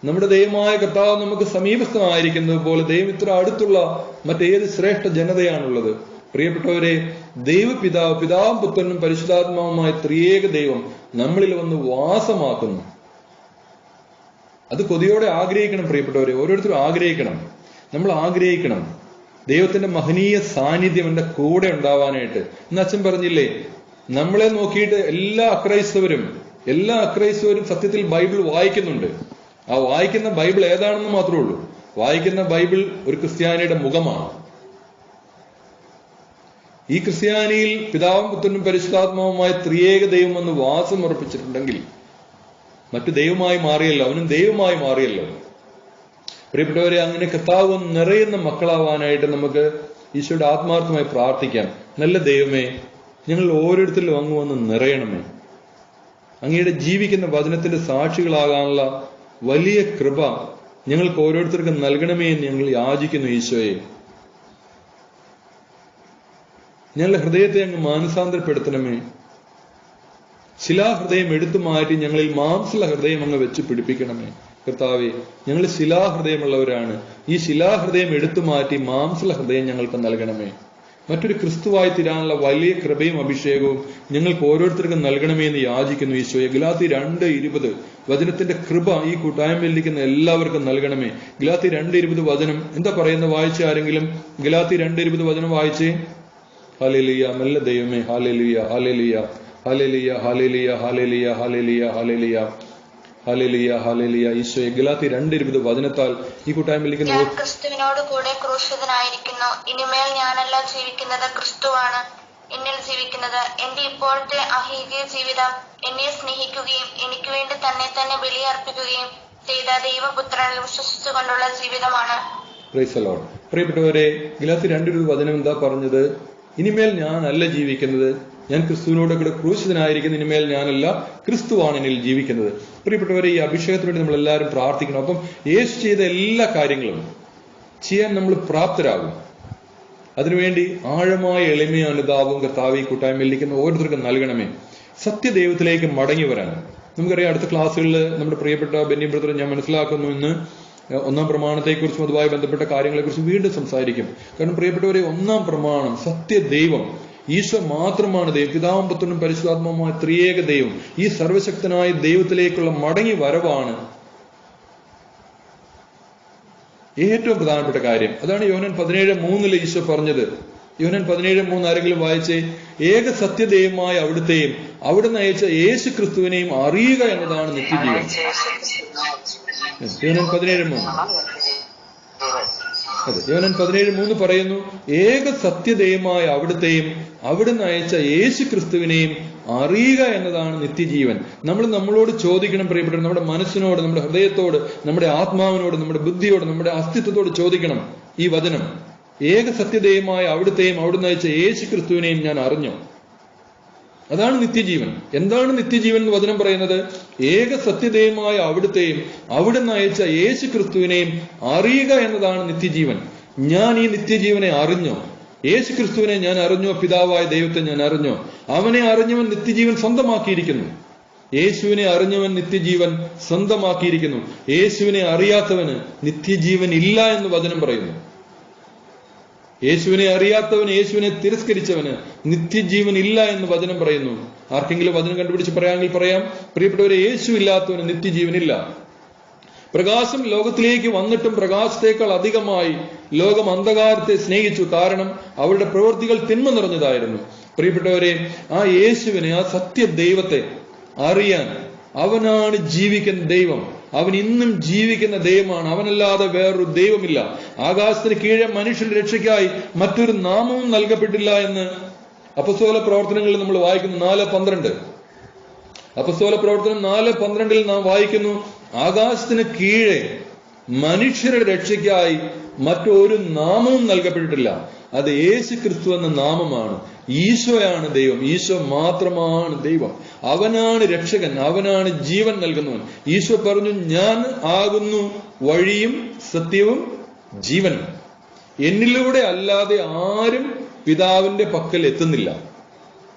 നമ്മുടെ ദൈവമായ കർത്താവ് നമുക്ക് സമീപസ്ഥമായിരിക്കുന്നത് പോലെ ദൈവം ഇത്ര അടുത്തുള്ള മറ്റേത് ശ്രേഷ്ഠ ജനതയാണുള്ളത്? പ്രിയപ്പെട്ടവരെ, ദൈവപിതാവ്, പിതാവും പുത്രനും പരിശുദ്ധാത്മാവുമായ ത്രിയേക ദൈവം നമ്മളിൽ വന്ന് വാസമാക്കുന്നു. അത് കൊതിയോടെ ആഗ്രഹിക്കണം പ്രിയപ്പെട്ടവരെ, ഓരോരുത്തരും ആഗ്രഹിക്കണം. നമ്മൾ ആഗ്രഹിക്കണം ദൈവത്തിന്റെ മഹനീയ സാന്നിധ്യം എന്റെ കൂടെ ഉണ്ടാവാനായിട്ട്. ഇന്ന് അച്ഛൻ പറഞ്ഞില്ലേ, നമ്മളെ നോക്കിയിട്ട് എല്ലാ അക്രൈസ്തവരും സത്യത്തിൽ ബൈബിൾ വായിക്കുന്നുണ്ട്. ആ വായിക്കുന്ന ബൈബിൾ ഏതാണെന്ന് മാത്രമേ ഉള്ളൂ. വായിക്കുന്ന ബൈബിൾ ഒരു ക്രിസ്ത്യാനിയുടെ മുഖമാണ്. ഈ ക്രിസ്ത്യാനിയിൽ പിതാവും പുത്രനും പരിശുദ്ധാത്മാവുമായ ത്രിയേക ദൈവം എന്ന് വാസം ഉറപ്പിച്ചിട്ടുണ്ടെങ്കിൽ മറ്റു ദൈവമായി മാറിയല്ലോ, അവനും ദൈവമായി മാറിയല്ലോ. പ്രിയപ്പെട്ടവരെ, അങ്ങനെ കർത്താവ് നിറയുന്ന മക്കളാവാനായിട്ട് നമുക്ക് ഈശോയുടെ ആത്മാർത്ഥമായി പ്രാർത്ഥിക്കാം. നല്ല ദൈവമേ, ഞങ്ങൾ ഓരോരുത്തരിലും അങ്ങ് വന്ന് നിറയണമേ. അങ്ങയുടെ ജീവിക്കുന്ന വചനത്തിന്റെ സാക്ഷികളാകാനുള്ള വലിയ കൃപ ഞങ്ങൾക്ക് ഓരോരുത്തർക്കും നൽകണമേ എന്ന് ഞങ്ങൾ യാചിക്കുന്നു. ഈശോയെ, ഞങ്ങളുടെ ഹൃദയത്തെ അങ്ങ് മാനസാന്തരപ്പെടുത്തണമേ. ശിലാഹൃദയം എടുത്തു മാറ്റി ഞങ്ങളിൽ മാംസല ഹൃദയം അങ്ങ് വെച്ച് പിടിപ്പിക്കണമേ. കർത്താവെ, ഞങ്ങൾ ശിലാഹൃദയമുള്ളവരാണ്. ഈ ശിലാഹൃദയം എടുത്തു മാറ്റി മാംസല ഹൃദയം ഞങ്ങൾക്ക് നൽകണമേ. മറ്റൊരു ക്രിസ്തുവായി തീരാനുള്ള വലിയ കൃപയും അഭിഷേകവും ഞങ്ങൾക്ക് ഓരോരുത്തർക്കും നൽകണമേ എന്ന് യാചിക്കുന്നു. ഈശോയെ, ഗലാത്യ 2:20 വചനത്തിന്റെ കൃപ ഈ കൂട്ടായ്മയിലിരിക്കുന്ന എല്ലാവർക്കും നൽകണമേ. ഗലാത്യ 2:20 വചനം എന്താ പറയുന്നത്? വായിച്ച ആരെങ്കിലും ഗലാത്യ 2:20 വചനം വായിച്ചേ. ഹല്ലേലൂയ, നല്ല ദൈവമേ, hallelujah, hallelujah, hallelujah, hallelujah, hallelujah, hallelujah, hallelujah, hallelujah, hallelujah. ഈശോയെ, ഗലാത്യ 2:20 വചനത്താൽ ഈ കൂട്ടായ്മയിലിരിക്കുന്ന ഞാൻ ക്രിസ്തുവിനോട് കൂടെ ക്രൂശിതനായിരിക്കുന്നു. ഇനിമേൽ ഞാനല്ല ജീവിക്കുന്നത്, ക്രിസ്തുവാണ് എന്നിൽ ജീവിക്കുന്നത്. എന്റെ ഇപ്പോഴത്തെ അഹീക ജീവിതം എന്നെ സ്നേഹിക്കുകയും എനിക്ക് വേണ്ടി തന്നെ ബലിയർപ്പിക്കുകയും ചെയ്ത ദൈവപുത്രനിൽ വിശ്വസിച്ചുകൊണ്ടുള്ള ജീവിതമാണ്. Praise the Lord. പ്രിയപ്പെട്ടവരെ, ഗലാത്യ 2:20 വചനം എന്താ പറഞ്ഞത്? ഇനിമേൽ ഞാനല്ല ജീവിക്കുന്നത്, ഞാൻ ക്രിസ്തുവിനോട് കൂടെ ക്രൂശിതനായിരിക്കുന്നു. ഇനിമേൽ ഞാനല്ല, ക്രിസ്തുവാണ് എന്നിൽ ജീവിക്കുന്നത്. പ്രിയപ്പെട്ടവരെ, ഈ അഭിഷേകത്തിന് വേണ്ടി നമ്മൾ എല്ലാവരും പ്രാർത്ഥിക്കണം. അപ്പം യേശു ചെയ്ത എല്ലാ കാര്യങ്ങളും ചെയ്യാൻ നമ്മൾ പ്രാപ്തരാകും. അതിനുവേണ്ടി ആഴമായ എളിമയും അനുതാപവും കർത്താവ് ഈ കൂട്ടായ്മയിലിരിക്കുന്ന ഓരോരുത്തർക്കും നൽകണമേ. സത്യദൈവത്തിലേക്ക് മടങ്ങി വരാൻ നമുക്കറിയാം. അടുത്ത ക്ലാസ്സുകളിൽ നമ്മുടെ പ്രിയപ്പെട്ട ബെന്നി ബ്രദർ ഞാൻ മനസ്സിലാക്കുന്നു ഇന്ന് 1-ാം പ്രമാണത്തെക്കുറിച്ചും അതുമായി ബന്ധപ്പെട്ട കാര്യങ്ങളെക്കുറിച്ച് വീണ്ടും സംസാരിക്കും. കാരണം പ്രിയപ്പെട്ടവരെ, 1-ാം പ്രമാണം സത്യദൈവം, ഈശോ മാത്രമാണ് ദൈവം, പിതാവും പുത്രനും പരിശുദ്ധാത്മാവുമായ ത്രിയേക ദൈവം. ഈ സർവശക്തനായ ദൈവത്തിലേക്കുള്ള മടങ്ങി വരവാണ് ഏറ്റവും പ്രധാനപ്പെട്ട കാര്യം. അതാണ് യോഹന്നാൻ 17:3 ഈശോ പറഞ്ഞത്. യോഹന്നാൻ 17:3 ആരെങ്കിലും വായിച്ചേ. ഏക സത്യദൈവമായ അവിടുത്തെയും അവിടുന്ന് അയച്ച യേശു ക്രിസ്തുവിനെയും അറിയുക എന്നതാണ് നിത്യജീവൻ. യോഹന്നാൻ 17:3. അതെ, യോഹന്നാൻ 17:3 പറയുന്നു, ഏക സത്യദൈവമായ അവിടുത്തെയും അവിടുന്ന് അയച്ച യേശു ക്രിസ്തുവിനെയും അറിയുക എന്നതാണ് നിത്യജീവൻ. നമ്മൾ നമ്മളോട് ചോദിക്കണം പ്രിയപ്പെട്ട, നമ്മുടെ മനസ്സിനോട്, നമ്മുടെ ഹൃദയത്തോട്, നമ്മുടെ ആത്മാവിനോട്, നമ്മുടെ ബുദ്ധിയോട്, നമ്മുടെ അസ്തിത്വത്തോട് ചോദിക്കണം ഈ വചനം. ഏക സത്യദൈവമായ അവിടുത്തെയും അവിടുന്ന് അയച്ച യേശു ക്രിസ്തുവിനെയും ഞാൻ അറിഞ്ഞു. അതാണ് നിത്യജീവൻ. എന്താണ് നിത്യജീവൻ എന്ന് വചനം പറയുന്നത്? ഏക സത്യദൈവമായ അവിടുത്തെയും അവിടുന്ന് അയച്ച യേശു ക്രിസ്തുവിനെയും അറിയുക എന്നതാണ് നിത്യജീവൻ. ഞാൻ ഈ നിത്യജീവനെ അറിഞ്ഞോ? യേശു ക്രിസ്തുവിനെ ഞാൻ അറിഞ്ഞോ? പിതാവായ ദൈവത്തെ ഞാൻ അറിഞ്ഞോ? അവനെ അറിഞ്ഞവൻ നിത്യജീവൻ സ്വന്തമാക്കിയിരിക്കുന്നു. യേശുവിനെ അറിഞ്ഞവൻ നിത്യജീവൻ സ്വന്തമാക്കിയിരിക്കുന്നു. യേശുവിനെ അറിയാത്തവന് നിത്യജീവൻ ഇല്ല എന്ന് വചനം പറയുന്നു. യേശുവിനെ അറിയാത്തവന്, യേശുവിനെ തിരസ്കരിച്ചവന് നിത്യജീവൻ ഇല്ല എന്ന് വചനം പറയുന്നു. ആർക്കെങ്കിലും വചനം കണ്ടുപിടിച്ച് പറയാമെങ്കിൽ പറയാം. പ്രിയപ്പെട്ടവരെ, യേശു ഇല്ലാത്തവന് നിത്യജീവനില്ല. പ്രകാശം ലോകത്തിലേക്ക് വന്നിട്ടും പ്രകാശത്തേക്കാൾ അധികമായി ലോകം അന്ധകാരത്തെ സ്നേഹിച്ചു. കാരണം അവരുടെ പ്രവൃത്തികൾ തിന്മ നിറഞ്ഞതായിരുന്നു. പ്രിയപ്പെട്ടവരെ, ആ യേശുവിനെ, ആ സത്യ ദൈവത്തെ അറിയാൻ, അവനാണ് ജീവിക്കുന്ന ദൈവം. അവൻ ഇന്നും ജീവിക്കുന്ന ദൈവമാണ്. അവനല്ലാതെ വേറൊരു ദൈവമില്ല. ആകാശത്തിന് കീഴെ മനുഷ്യന്റെ രക്ഷയ്ക്കായി മറ്റൊരു നാമവും നൽകപ്പെട്ടില്ല എന്ന് അപ്പോസ്തല പ്രവർത്തനങ്ങളിൽ നമ്മൾ വായിക്കുന്നു 4:12. അപ്പോസ്തല പ്രവർത്തനം 4:12 നാം വായിക്കുന്നു, ആകാശത്തിന് കീഴെ മനുഷ്യരുടെ രക്ഷയ്ക്കായി മറ്റൊരു നാമവും നൽകപ്പെട്ടിട്ടില്ല, അത് യേശു ക്രിസ്തു എന്ന നാമമാണ്. ഈശോയാണ് ദൈവം, ഈശോ മാത്രമാണ് ദൈവം. അവനാണ് രക്ഷകൻ, അവനാണ് ജീവൻ നൽകുന്നവൻ. ഈശോ പറഞ്ഞു, ഞാൻ ആകുന്നു വഴിയും സത്യവും ജീവനും. എന്നിലൂടെ അല്ലാതെ ആരും പിതാവിന്റെ പക്കൽ എത്തുന്നില്ല.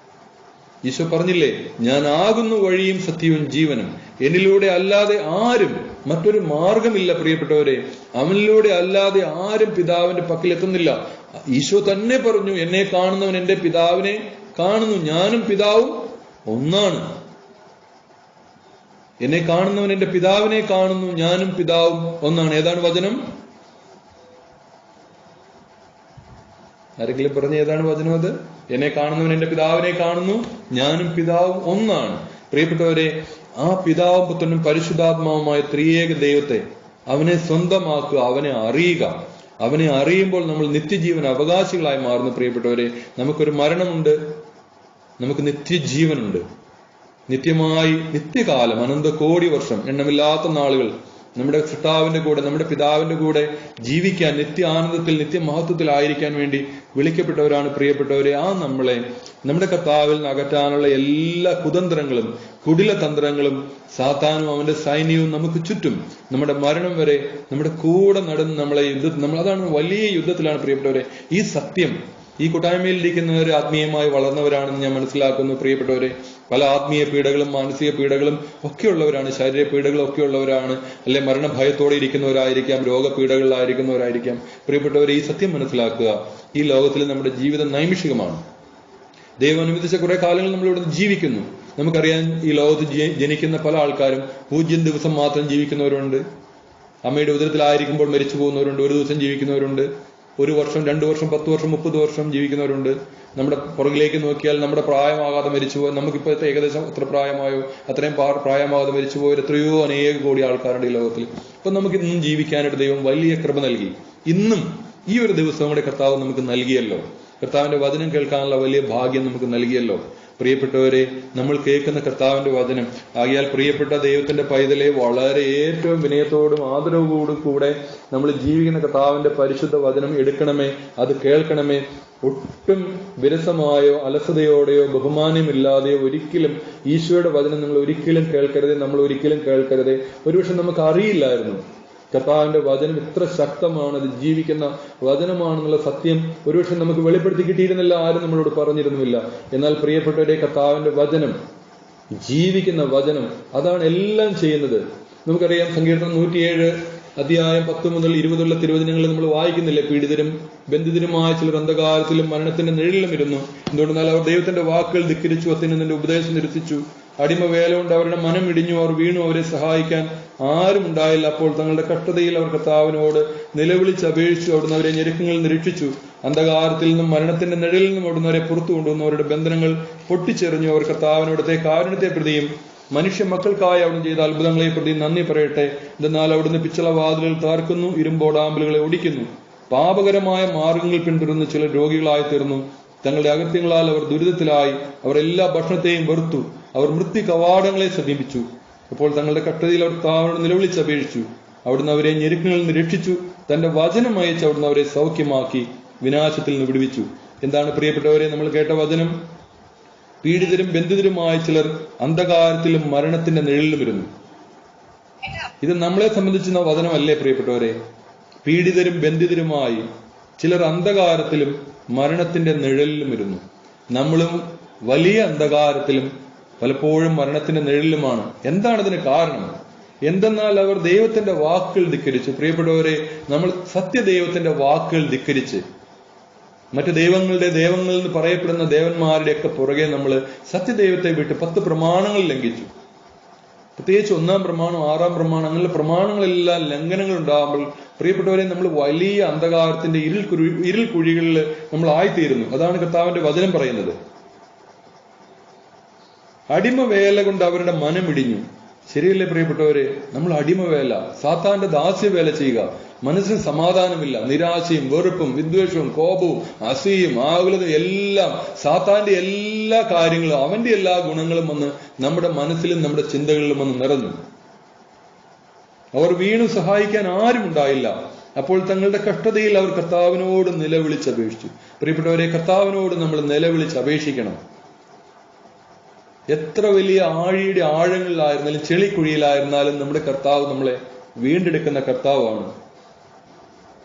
ഈശോ പറഞ്ഞില്ലേ, ഞാൻ ആകുന്നു വഴിയും സത്യവും ജീവനും. എന്നിലൂടെ അല്ലാതെ ആരും, മറ്റൊരു മാർഗമില്ല പ്രിയപ്പെട്ടവരെ. അവനിലൂടെ അല്ലാതെ ആരും പിതാവിന്റെ പക്കൽ എത്തുന്നില്ല. ഈശോ തന്നെ പറഞ്ഞു, എന്നെ കാണുന്നവൻ എന്റെ പിതാവിനെ കാണുന്നു, ഞാനും പിതാവും ഒന്നാണ്. എന്നെ കാണുന്നവൻ എന്റെ പിതാവിനെ കാണുന്നു, ഞാനും പിതാവും ഒന്നാണ്. ഏതാണ് വചനം? ആരെങ്കിലും പറഞ്ഞ ഏതാണ് വചനം അത്? എന്നെ കാണുന്നവൻ എന്റെ പിതാവിനെ കാണുന്നു, ഞാനും പിതാവും ഒന്നാണ്. പ്രിയപ്പെട്ടവരെ, ആ പിതാവും പുത്രനും പരിശുദ്ധാത്മാവുമായ ത്രിയേക ദൈവത്തെ, അവനെ സ്വന്തമാക്കുക, അവനെ അറിയുക. അവനെ അറിയുമ്പോൾ നമ്മൾ നിത്യജീവൻ അവകാശികളായി മാറുന്നു. പ്രിയപ്പെട്ടവരെ, നമുക്കൊരു മരണമുണ്ട്, നമുക്ക് നിത്യജീവനുണ്ട്. നിത്യമായി, നിത്യകാലം, അനന്ത കോടി വർഷം, എണ്ണമില്ലാത്ത നാളുകൾ നമ്മുടെ സൃഷ്ടാവിന്റെ കൂടെ, നമ്മുടെ പിതാവിന്റെ കൂടെ ജീവിക്കാൻ, നിത്യ ആനന്ദത്തിൽ, നിത്യമഹത്വത്തിലായിരിക്കാൻ വേണ്ടി വിളിക്കപ്പെട്ടവരാണ് പ്രിയപ്പെട്ടവരെ. ആ നമ്മളെ നമ്മുടെ കർത്താവിൽ നിന്ന് അകറ്റാനുള്ള എല്ലാ കുതന്ത്രങ്ങളും കുടിലതന്ത്രങ്ങളും സാത്താനും അവന്റെ സൈന്യവും നമുക്ക് ചുറ്റും, നമ്മുടെ മരണം വരെ നമ്മുടെ കൂടെ നടന്ന് നമ്മളെ അതാണ് വലിയ യുദ്ധത്തിലാണ് പ്രിയപ്പെട്ടവരെ. ഈ സത്യം ഈ കൂട്ടായ്മയിൽ ഇരിക്കുന്നവർ ആത്മീയമായി വളർന്നവരാണെന്ന് ഞാൻ മനസ്സിലാക്കുന്നു പ്രിയപ്പെട്ടവരെ. പല ആത്മീയ പീഡകളും മാനസിക പീഡകളും ഒക്കെ ഉള്ളവരാണ്, ശാരീരിക പീഡകളും ഒക്കെ ഉള്ളവരാണ്, അല്ലെ മരണഭയത്തോടെ ഇരിക്കുന്നവരായിരിക്കാം, രോഗപീഡകളിലായിരിക്കുന്നവരായിരിക്കാം. പ്രിയപ്പെട്ടവരെ, ഈ സത്യം മനസ്സിലാക്കുക. ഈ ലോകത്തിൽ നമ്മുടെ ജീവിതം നൈമിഷികമാണ്. ദൈവം അനുവദിച്ച കുറെ കാലങ്ങൾ നമ്മളിവിടെ ജീവിക്കുന്നു. നമുക്കറിയാം, ഈ ലോകത്ത് ജനിക്കുന്ന പല ആൾക്കാരും 0 ദിവസം മാത്രം ജീവിക്കുന്നവരുണ്ട്. അമ്മയുടെ ഉദരത്തിലായിരിക്കുമ്പോൾ മരിച്ചു പോകുന്നവരുണ്ട്. 1 ദിവസം ജീവിക്കുന്നവരുണ്ട്. 1 വർഷം, 2 വർഷം, 10 വർഷം, 30 വർഷം ജീവിക്കുന്നവരുണ്ട്. നമ്മുടെ പുറകിലേക്ക് നോക്കിയാൽ നമ്മുടെ പ്രായമാകാതെ മരിച്ചുപോയി, നമുക്കിപ്പോഴത്തെ ഏകദേശം എത്ര പ്രായമായോ അത്രയും പ്രായമാകാതെ മരിച്ചുപോയ എത്രയോ അനേക കോടി ആൾക്കാരുടെ ഈ ലോകത്തിൽ. അപ്പൊ നമുക്ക് ഇന്നും ജീവിക്കാനായിട്ട് ദൈവം വലിയ കൃപ നൽകി. ഇന്നും ഈ ഒരു ദിവസം നമ്മുടെ കർത്താവ് നമുക്ക് നൽകിയല്ലോ. കർത്താവിന്റെ വചനം കേൾക്കാനുള്ള വലിയ ഭാഗ്യം നമുക്ക് നൽകിയല്ലോ. പ്രിയപ്പെട്ടവരെ, നമ്മൾ കേൾക്കുന്ന കർത്താവിന്റെ വചനം ആകിയാൽ പ്രിയപ്പെട്ട ദൈവത്തിന്റെ പൈതലെ, വളരെ ഏറ്റവും വിനയത്തോടും ആദരവോടും കൂടെ നമ്മൾ ജീവിക്കുന്ന കർത്താവിന്റെ പരിശുദ്ധ വചനം എടുക്കണമേ, അത് കേൾക്കണമേ. ഒട്ടും വിരസമായോ അലസതയോടെയോ ബഹുമാനമില്ലാതെയോ ഒരിക്കലും ഈശോയുടെ വചനം നിങ്ങൾ ഒരിക്കലും കേൾക്കരുതേ, നമ്മൾ ഒരിക്കലും കേൾക്കരുതേ. ഒരുപക്ഷെ നമുക്ക് അറിയില്ലായിരുന്നു കർത്താവിന്റെ വചനം ഇത്ര ശക്തമാണ്, അത് ജീവിക്കുന്ന വചനമാണെന്നുള്ള സത്യം ഒരുപക്ഷെ നമുക്ക് വെളിപ്പെടുത്തി കിട്ടിയിരുന്നില്ല, ആരും നമ്മളോട് പറഞ്ഞിരുന്നുമില്ല. എന്നാൽ പ്രിയപ്പെട്ടവരെ, കർത്താവിന്റെ വചനം, ജീവിക്കുന്ന വചനം, അതാണ് എല്ലാം ചെയ്യുന്നത്. നമുക്കറിയാം, സങ്കീർത്തനം 107 അധ്യായം 10 മുതൽ 20 തിരുവചനങ്ങൾ നമ്മൾ വായിക്കുന്നില്ലേ? പീഡിതരും ബന്ധിതരുമായ ചിലർ അന്ധകാരത്തിലും മരണത്തിന്റെ നിഴലിലും ഇരുന്നു. എന്തുകൊണ്ടെന്നാൽ അവർ ദൈവത്തിന്റെ വാക്കുകൾ ധിക്കരിച്ചു, അത്യുന്നതന്റെ ഉപദേശം നിരസിച്ചു. അടിമ വേല കൊണ്ട് അവരുടെ മനം ഇടിഞ്ഞു, അവർ വീണു, അവരെ സഹായിക്കാൻ ആരും ഉണ്ടായില്ല. അപ്പോൾ തങ്ങളുടെ കഷ്ടതയിൽ അവർ കർത്താവിനോട് നിലവിളിച്ച് അപേക്ഷിച്ചു. അവിടുന്ന് അവരെ ഞെരുക്കങ്ങളിൽ നിരീക്ഷിച്ചു. അന്ധകാരത്തിൽ നിന്നും മരണത്തിന്റെ നിഴലിൽ നിന്നും അവിടുന്ന് അവരെ പുറത്തു കൊണ്ടുവന്നു. അവരുടെ ബന്ധനങ്ങൾ പൊട്ടിച്ചെറിഞ്ഞു. അവർ കർത്താവിനോടത്തെ കാരുണ്യത്തെ പ്രതിയും മനുഷ്യ മക്കൾക്കായി അവിടുന്ന് ചെയ്ത അത്ഭുതങ്ങളെ പ്രതി നന്ദി പറയട്ടെ. എന്നാൽ അവിടുന്ന് പിച്ചള വാതിലുകൾ താർക്കുന്നു, ഇരുമ്പോടാമ്പലുകളെ ഒടിക്കുന്നു. പാപകരമായ മാർഗങ്ങൾ പിന്തുടർന്ന് ചിലർ രോഗികളായി തീർന്നു. തങ്ങളുടെ അകത്യങ്ങളാൽ അവർ ദുരിതത്തിലായി. അവർ എല്ലാ ഭക്ഷണത്തെയും വെറുത്തു. അവർ മൃത്യു കവാടങ്ങളെ സമീപിച്ചു. അപ്പോൾ തങ്ങളുടെ കഷ്ടതയിൽ അവർ താവോട് നിലവിളിച്ച് അപേക്ഷിച്ചു. അവിടുന്ന് അവരെ ഞെരുക്കങ്ങളിൽ നിന്ന് രക്ഷിച്ചു. തന്റെ വചനം അയച്ച് അവിടുന്ന് അവരെ സൗഖ്യമാക്കി വിനാശത്തിൽ നിന്ന് വിടുവിച്ചു. എന്താണ് പ്രിയപ്പെട്ടവരെ നമ്മൾ കേട്ട വചനം? പീഡിതരും ബന്ധിതരുമായ ചിലർ അന്ധകാരത്തിലും മരണത്തിന്റെ നിഴലിലും ഇരുന്നു. ഇത് നമ്മളെ സംബന്ധിക്കുന്ന വചനമല്ലേ പ്രിയപ്പെട്ടവരെ? പീഡിതരും ബന്ധിതരുമായി ചിലർ അന്ധകാരത്തിലും മരണത്തിന്റെ നിഴലിലും ഇരുന്നു. നമ്മളും വലിയ അന്ധകാരത്തിലും പലപ്പോഴും മരണത്തിന്റെ നിഴലിലുമാണ്. എന്താണ് ഇതിന് കാരണം? എന്തെന്നാൽ അവർ ദൈവത്തിന്റെ വാക്കുകൾ ധിക്കരിച്ചു. പ്രിയപ്പെട്ടവരെ, നമ്മൾ സത്യദൈവത്തിന്റെ വാക്കുകൾ ധിക്കരിച്ച് മറ്റു ദൈവങ്ങളിൽ നിന്ന് പറയപ്പെടുന്ന ദേവന്മാരുടെ ഒക്കെ പുറകെ നമ്മൾ സത്യദൈവത്തെ വിട്ട് 10 പ്രമാണങ്ങൾ ലംഘിച്ചു. പ്രത്യേകിച്ച് 1-ാം പ്രമാണം, 6-ാം പ്രമാണം, അങ്ങനെയുള്ള പ്രമാണങ്ങളെല്ലാം ലംഘനങ്ങൾ ഉണ്ടാകുമ്പോൾ പ്രിയപ്പെട്ടവരെ, നമ്മൾ വലിയ അന്ധകാരത്തിന്റെ ഇരുൾ കുഴികളിൽ നമ്മൾ ആയിത്തീരുന്നു. അതാണ് കർത്താവിന്റെ വചനം പറയുന്നത്. അടിമവേല കൊണ്ട് അവരുടെ മനം ഇടിഞ്ഞു. ശരിയല്ലേ പ്രിയപ്പെട്ടവരെ? നമ്മൾ അടിമവേല, സാത്താന്റെ ദാസ്യവേല ചെയ്യുക. മനസ്സിന് സമാധാനമില്ല. നിരാശയും വെറുപ്പും വിദ്വേഷവും കോപവും അസൂയയും ആകുലതയും എല്ലാം, സാത്താന്റെ എല്ലാ കാര്യങ്ങളും, അവന്റെ എല്ലാ ഗുണങ്ങളും വന്ന് നമ്മുടെ മനസ്സിലും നമ്മുടെ ചിന്തകളിലും വന്ന് നിറഞ്ഞു. അവർ വീണു സഹായിക്കാൻ ആരും ഉണ്ടായില്ല. അപ്പോൾ തങ്ങളുടെ കഷ്ടതയിൽ അവർ കർത്താവിനോട് നിലവിളിച്ചപേക്ഷിച്ചു. പ്രിയപ്പെട്ടവരെ, കർത്താവിനോട് നമ്മൾ നിലവിളിച്ചപേക്ഷിക്കണം. എത്ര വലിയ ആഴിയുടെ ആഴങ്ങളിലായിരുന്നാലും ചെളിക്കുഴിയിലായിരുന്നാലും നമ്മുടെ കർത്താവ് നമ്മളെ വീണ്ടെടുക്കുന്ന കർത്താവാണ്.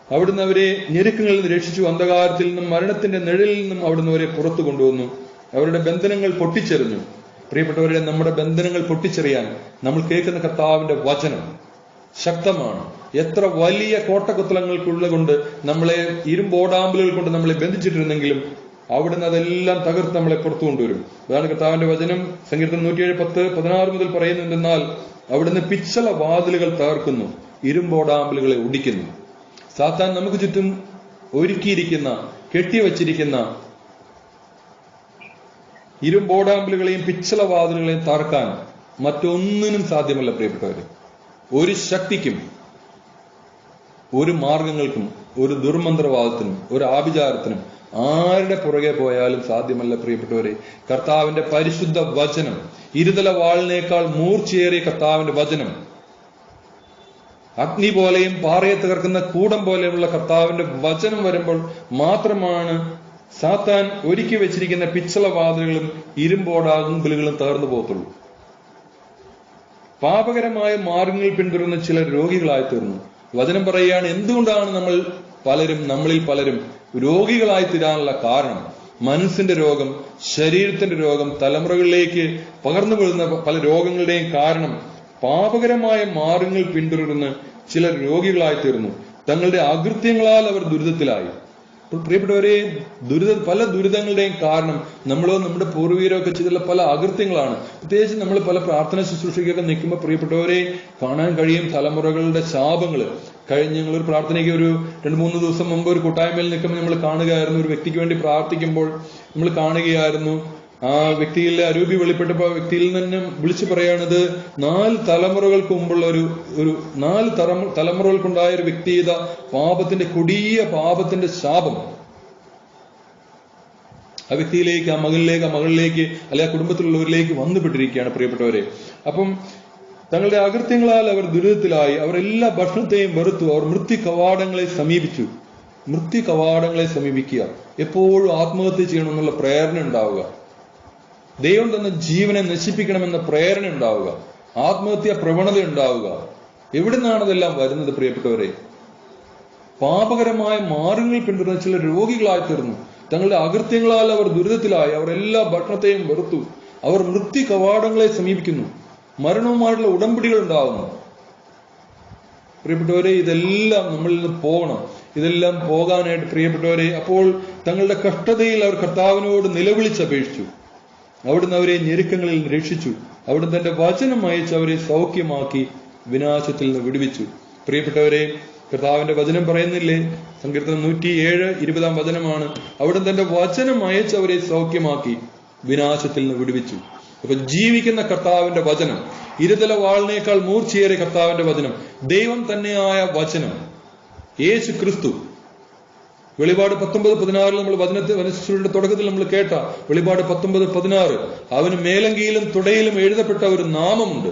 അവിടുന്ന് അവരെ ഞെരുക്കങ്ങളിൽ നിന്ന് രക്ഷിച്ചു. അന്ധകാരത്തിൽ നിന്നും മരണത്തിന്റെ നിഴലിൽ നിന്നും അവിടുന്ന് അവരെ പുറത്തു കൊണ്ടുവന്നു. അവരുടെ ബന്ധനങ്ങൾ പൊട്ടിച്ചെറിഞ്ഞു. പ്രിയപ്പെട്ടവരെ, നമ്മുടെ ബന്ധനങ്ങൾ പൊട്ടിച്ചെറിയാൻ നമ്മൾ കേൾക്കുന്ന കർത്താവിന്റെ വചനം ശക്തമാണ്. എത്ര വലിയ കോട്ടകുത്തലങ്ങൾക്കുള്ള കൊണ്ട് നമ്മളെ ഇരുമ്പോടാമ്പലുകൾ കൊണ്ട് നമ്മളെ ബന്ധിച്ചിട്ടിരുന്നെങ്കിലും അവിടുന്ന് അതെല്ലാം തകർത്ത് നമ്മളെ പുറത്തു കൊണ്ടുവരും. അതാണ് കർത്താവിന്റെ വചനം. സങ്കീർത്തനം 107:10-16 മുതൽ പറയുന്നുണ്ടെന്നാൽ അവിടുന്ന് പിച്ചള വാതിലുകൾ തകർക്കുന്നു, ഇരുമ്പോടാമ്പലുകളെ ഒടിക്കുന്നു. സാത്താൻ നമുക്ക് ചുറ്റും ഒരുക്കിയിരിക്കുന്ന, കെട്ടിവച്ചിരിക്കുന്ന ഇരുമ്പോടാമ്പലുകളെയും പിച്ചള വാതിലുകളെയും തകർക്കാൻ മറ്റൊന്നിനും സാധ്യമല്ല. പ്രിയപ്പെട്ടവരെ, ഒരു ശക്തിക്കും, ഒരു മാർഗങ്ങൾക്കും, ഒരു ദുർമന്ത്രവാദത്തിനും, ഒരു ആഭിചാരത്തിനും ആരുടെ പുറകെ പോയാലും സാധ്യമല്ല. പ്രിയപ്പെട്ടവരെ, കർത്താവിന്റെ പരിശുദ്ധ വചനം, ഇരുതല വാളിനേക്കാൾ മൂർച്ചയേറിയ കർത്താവിന്റെ വചനം, അഗ്നി പോലെയും പാറയെ തകർക്കുന്ന കൂടം പോലെയുള്ള കർത്താവിന്റെ വചനം വരുമ്പോൾ മാത്രമാണ് സാത്താൻ ഒരുക്കി വെച്ചിരിക്കുന്ന പിച്ചള വാതിലുകളും ഇരുമ്പോടാമ്പലുകളും തകർന്നു പോകത്തുള്ളൂ. പാപകരമായ മാർഗങ്ങൾ പിന്തുടരുന്ന ചിലർ രോഗികളായി തീർന്നു. വചനം പറയുകയാണ്, എന്തുകൊണ്ടാണ് നമ്മളിൽ പലരും രോഗികളായി തീരാനുള്ള കാരണം? മനസ്സിന്റെ രോഗം, ശരീരത്തിന്റെ രോഗം, തലമുറകളിലേക്ക് പകർന്നു വീഴുന്ന പല രോഗങ്ങളുടെയും കാരണം പാപകരമായ മാർഗങ്ങൾ പിന്തുടരുന്ന ചിലർ രോഗികളായി തീർന്നു. തങ്ങളുടെ അകൃത്യങ്ങളാൽ അവർ ദുരിതത്തിലായി. പ്രിയപ്പെട്ടവരെ, പല ദുരിതങ്ങളുടെയും കാരണം നമ്മളോ നമ്മുടെ പൂർവീകരോ ഒക്കെ ചെയ്തുള്ള പല അകൃത്യങ്ങളാണ്. പ്രത്യേകിച്ച് നമ്മൾ പല പ്രാർത്ഥന ശുശ്രൂഷയ്ക്കൊക്കെ നിൽക്കുമ്പോൾ പ്രിയപ്പെട്ടവരെ കാണാൻ കഴിയും തലമുറകളുടെ ശാപങ്ങള്. ഞങ്ങളൊരു പ്രാർത്ഥനയ്ക്ക് ഒരു 2-3 ദിവസം മുമ്പ് ഒരു കൂട്ടായ്മയിൽ നിൽക്കുമ്പോൾ നമ്മൾ കാണുകയായിരുന്നു, ഒരു വ്യക്തിക്ക് വേണ്ടി പ്രാർത്ഥിക്കുമ്പോൾ നമ്മൾ കാണുകയായിരുന്നു, ആ വ്യക്തിയിൽ അരൂപി വെളിപ്പെട്ടപ്പോൾ ആ വ്യക്തിയിൽ നിന്ന് വിളിച്ചു പറയാണത് 4 തലമുറകൾക്ക് മുമ്പുള്ള ഒരു 4 തലമുറകൾക്കുണ്ടായ ഒരു വ്യക്തിയുടെ പാപത്തിന്റെ കൊടിയ പാപത്തിന്റെ ശാപം ആ വ്യക്തിയിലേക്ക്, ആ മകളിലേക്ക് അല്ലെ ആ കുടുംബത്തിലുള്ളവരിലേക്ക് വന്നുപെട്ടിരിക്കുകയാണ്. പ്രിയപ്പെട്ടവരെ, അപ്പം തങ്ങളുടെ അകൃത്യങ്ങളാൽ അവർ ദുരിതത്തിലായി. അവർ എല്ലാ ഭക്ഷണത്തെയും വെറുത്തു. അവർ മൃത്യു കവാടങ്ങളെ സമീപിക്കുക. എപ്പോഴും ആത്മഹത്യ ചെയ്യണമെന്നുള്ള പ്രേരണ ഉണ്ടാവുക, ദൈവം തന്ന ജീവനെ നശിപ്പിക്കണമെന്ന പ്രേരണ ഉണ്ടാവുക, ആത്മഹത്യാ പ്രവണത ഉണ്ടാവുക. എവിടെ നിന്നാണ് അതെല്ലാം വരുന്നത്? പ്രിയപ്പെട്ടവരെ, പാപകരമായ മാർഗങ്ങൾ പിന്തുടർന്ന ചില രോഗികളായി തീർന്നു. തങ്ങളുടെ അകൃത്യങ്ങളാൽ അവർ ദുരിതത്തിലായി. അവർ എല്ലാ ഭക്ഷണത്തെയും വെറുത്തു. അവർ മൃത്യു കവാടങ്ങളെ സമീപിക്കുന്നു. മരണവുമായിട്ടുള്ള ഉടമ്പടികൾ ഉണ്ടാകുന്നു. പ്രിയപ്പെട്ടവരെ, ഇതെല്ലാം നമ്മളിൽ നിന്ന് പോകണം. ഇതെല്ലാം പോകാനായിട്ട് പ്രിയപ്പെട്ടവരെ, അപ്പോൾ തങ്ങളുടെ കഷ്ടതയിൽ അവർ കർത്താവിനോട് നിലവിളിച്ചപേക്ഷിച്ചു. അവിടുന്ന് അവരെ ഞെരുക്കങ്ങളിൽ രക്ഷിച്ചു. അവിടുന്ന് തന്റെ വചനം അയച്ച് അവരെ സൗഖ്യമാക്കി വിനാശത്തിൽ നിന്ന് വിടുവിച്ചു. പ്രിയപ്പെട്ടവരെ, കർത്താവിന്റെ വചനം പറയുന്നില്ലേ, സങ്കീർത്തനം 107:20 വചനമാണ്, അവിടുന്ന് തന്റെ വചനം അയച്ച് അവരെ സൗഖ്യമാക്കി വിനാശത്തിൽ നിന്ന് വിടുവിച്ചു. അപ്പൊ ജീവിക്കുന്ന കർത്താവിന്റെ വചനം, ഇരുതല വാളിനേക്കാൾ മൂർച്ചയേറിയ കർത്താവിന്റെ വചനം, ദൈവം തന്നെയായ വചനം, യേശു ക്രിസ്തു. വെളിപാട് 19:16 നമ്മൾ വചനത്തിന്റെ തുടക്കത്തിൽ നമ്മൾ കേട്ട വെളിപാട് 19:16, അവന് മേലങ്കിയിലും തുടയിലും എഴുതപ്പെട്ട ഒരു നാമമുണ്ട്.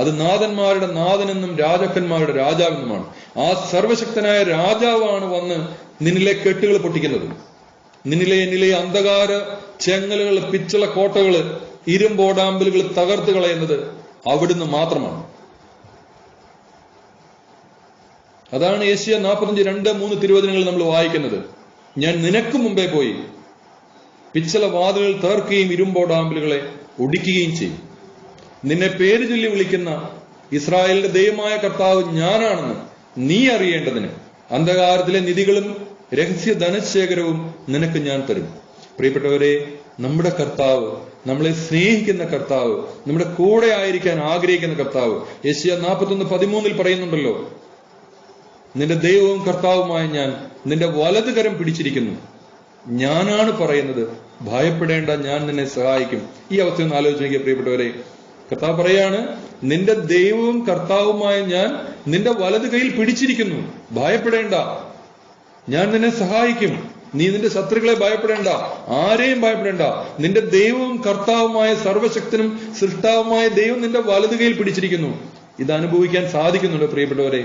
അത് നാഥന്മാരുടെ നാഥനെന്നും രാജാക്കന്മാരുടെ രാജാവെന്നുമാണ്. ആ സർവശക്തനായ രാജാവാണ് വന്ന് നിന്നിലെ കെട്ടുകൾ പൊട്ടിക്കുന്നത്. എന്നിലെ അന്ധകാര ചെങ്ങലുകൾ, പിച്ചള കോട്ടകള്, ഇരുമ്പോടാമ്പലുകൾ തകർത്ത് കളയുന്നത് അവിടുന്ന് മാത്രമാണ്. അതാണ് യെശയ്യാ 45:2-3 തിരുവചനങ്ങൾ നമ്മൾ വായിക്കുന്നത്. ഞാൻ നിനക്ക് മുമ്പേ പോയി പിച്ചള വാതിലുകൾ തകർക്കുകയും ഇരുമ്പോടാമ്പലുകളെ ഒടിക്കുകയും ചെയ്യും. നിന്നെ പേര് ചൊല്ലി വിളിക്കുന്ന ഇസ്രായേലിന്റെ ദൈവമായ കർത്താവ് ഞാനാണെന്ന് നീ അറിയേണ്ടതിന് അന്ധകാരത്തിലെ നിധികളും രഹസ്യ ധനശേഖരവും നിനക്ക് ഞാൻ തരും. പ്രിയപ്പെട്ടവരെ, നമ്മുടെ കർത്താവ്, നമ്മളെ സ്നേഹിക്കുന്ന കർത്താവ്, നമ്മുടെ കൂടെ ആയിരിക്കാൻ ആഗ്രഹിക്കുന്ന കർത്താവ്. യെശയ്യാ 41:13 പറയുന്നുണ്ടല്ലോ, നിന്റെ ദൈവവും കർത്താവുമായ ഞാൻ നിന്റെ വലത് കരം പിടിച്ചിരിക്കുന്നു. ഞാനാണ് പറയുന്നത്, ഭയപ്പെടേണ്ട, ഞാൻ നിന്നെ സഹായിക്കും. ഈ അവസ്ഥ ഒന്ന് ആലോചിക്കുക പ്രിയപ്പെട്ടവരെ. കർത്താവ് പറയാണ്, നിന്റെ ദൈവവും കർത്താവുമായ ഞാൻ നിന്റെ വലത് കൈയിൽ പിടിച്ചിരിക്കുന്നു, ഭയപ്പെടേണ്ട, ഞാൻ നിന്നെ സഹായിക്കും, നീ നിന്റെ ശത്രുക്കളെ ഭയപ്പെടേണ്ട, ആരെയും ഭയപ്പെടേണ്ട, നിന്റെ ദൈവവും കർത്താവുമായ സർവശക്തനും സൃഷ്ടാവുമായ ദൈവം നിന്റെ വലത് കൈയിൽ പിടിച്ചിരിക്കുന്നു. ഇത് അനുഭവിക്കാൻ സാധിക്കുന്നുണ്ട് പ്രിയപ്പെട്ടവരെ.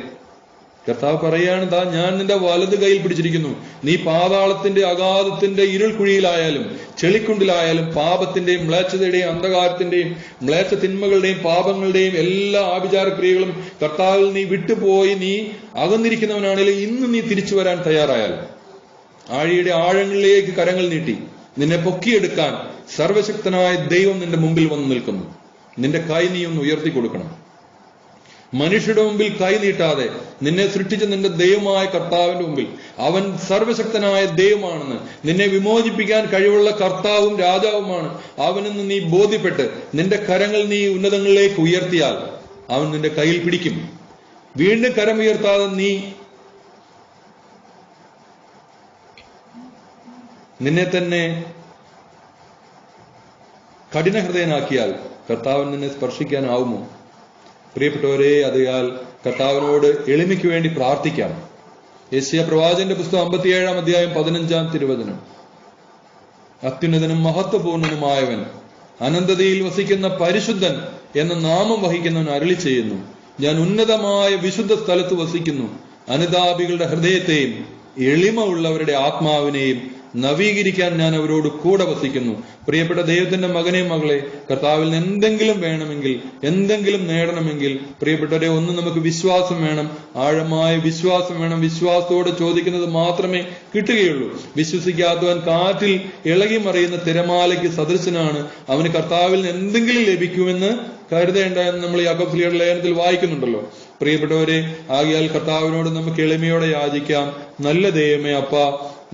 കർത്താവ് പറയാണ്, ദാ ഞാൻ നിന്റെ വലത് കൈയിൽ പിടിച്ചിരിക്കുന്നു. നീ പാതാളത്തിന്റെ അഗാധത്തിന്റെ ഇരുൾ കുഴിയിലായാലും ചെളിക്കുണ്ടിലായാലും പാപത്തിന്റെയും മ്ലേച്ഛതയുടെയും അന്ധകാരത്തിന്റെയും മ്ലേച്ഛ തിന്മകളുടെയും പാപങ്ങളുടെയും എല്ലാ ആഭിചാരക്രിയകളും കർത്താവിൽ നീ വിട്ടുപോയി നീ അകന്നിരിക്കുന്നവനാണെങ്കിലും ഇന്ന് നീ തിരിച്ചു വരാൻ തയ്യാറായാൽ, ആഴിയുടെ ആഴങ്ങളിലേക്ക് കരങ്ങൾ നീട്ടി നിന്നെ പൊക്കിയെടുക്കാൻ സർവശക്തനായ ദൈവം നിന്റെ മുമ്പിൽ വന്നു നിൽക്കുന്നു. നിന്റെ കൈ നീ ഒന്ന് ഉയർത്തി കൊടുക്കണം. മനുഷ്യരുടെ മുമ്പിൽ കൈ നീട്ടാതെ നിന്നെ സൃഷ്ടിച്ച നിന്റെ ദൈവമായ കർത്താവിന്റെ മുമ്പിൽ, അവൻ സർവശക്തനായ ദൈവമാണെന്ന്, നിന്നെ വിമോചിപ്പിക്കാൻ കഴിവുള്ള കർത്താവും രാജാവുമാണ് അവനെന്ന് നീ ബോധ്യപ്പെട്ട് നിന്റെ കരങ്ങൾ നീ ഉന്നതങ്ങളിലേക്ക് ഉയർത്തിയാൽ അവൻ നിന്റെ കയ്യിൽ പിടിക്കും. വീണ്ടും കരം ഉയർത്താതെ നീ നിന്നെ തന്നെ കഠിനഹൃദയനാക്കിയാൽ കർത്താവൻ നിന്നെ സ്പർശിക്കാനാവുമോ? പ്രിയപ്പെട്ടവരെ, അതിനാൽ കർത്താവിനോട് എളിമയ്ക്ക് വേണ്ടി പ്രാർത്ഥിക്കാം. യെശയ്യാ പ്രവാചകന്റെ പുസ്തകം 57-ാം അധ്യായം 15-ാം തിരുവചനം, അത്യുന്നതനും മഹത്വപൂർണനുമായവൻ, അനന്തതയിൽ വസിക്കുന്ന പരിശുദ്ധൻ എന്ന നാമം വഹിക്കുന്നവൻ അരുളി ചെയ്യുന്നു, ഞാൻ ഉന്നതമായ വിശുദ്ധ സ്ഥലത്ത് വസിക്കുന്നു, അനുതാപികളുടെ ഹൃദയത്തെയും എളിമ ഉള്ളവരുടെ ആത്മാവിനെയും നവീകരിക്കാൻ ഞാൻ അവരോട് കൂടെ വസിക്കുന്നു. പ്രിയപ്പെട്ട ദൈവത്തിന്റെ മകനെ മകളെ, കർത്താവിൽ നിന്ന് എന്തെങ്കിലും വേണമെങ്കിൽ, എന്തെങ്കിലും നേടണമെങ്കിൽ പ്രിയപ്പെട്ടവരെ, ഒന്ന് നമുക്ക് വിശ്വാസം വേണം, ആഴമായ വിശ്വാസം വേണം. വിശ്വാസത്തോടെ ചോദിക്കുന്നത് മാത്രമേ കിട്ടുകയുള്ളൂ. വിശ്വസിക്കാത്തവൻ കാറ്റിൽ ഇളകി മറിയുന്ന തിരമാലയ്ക്ക് സദൃശനാണ്. അവന് കർത്താവിൽ നിന്ന് എന്തെങ്കിലും ലഭിക്കുമെന്ന് കരുതേണ്ട എന്ന് നമ്മൾ യാക്കോബ് ലേഖനത്തിൽ വായിക്കുന്നുണ്ടല്ലോ. പ്രിയപ്പെട്ടവരെ, ആകയാൽ കർത്താവിനോട് നമുക്ക് എളിമയോടെ യാചിക്കാം. നല്ല ദൈവമേ, അപ്പ,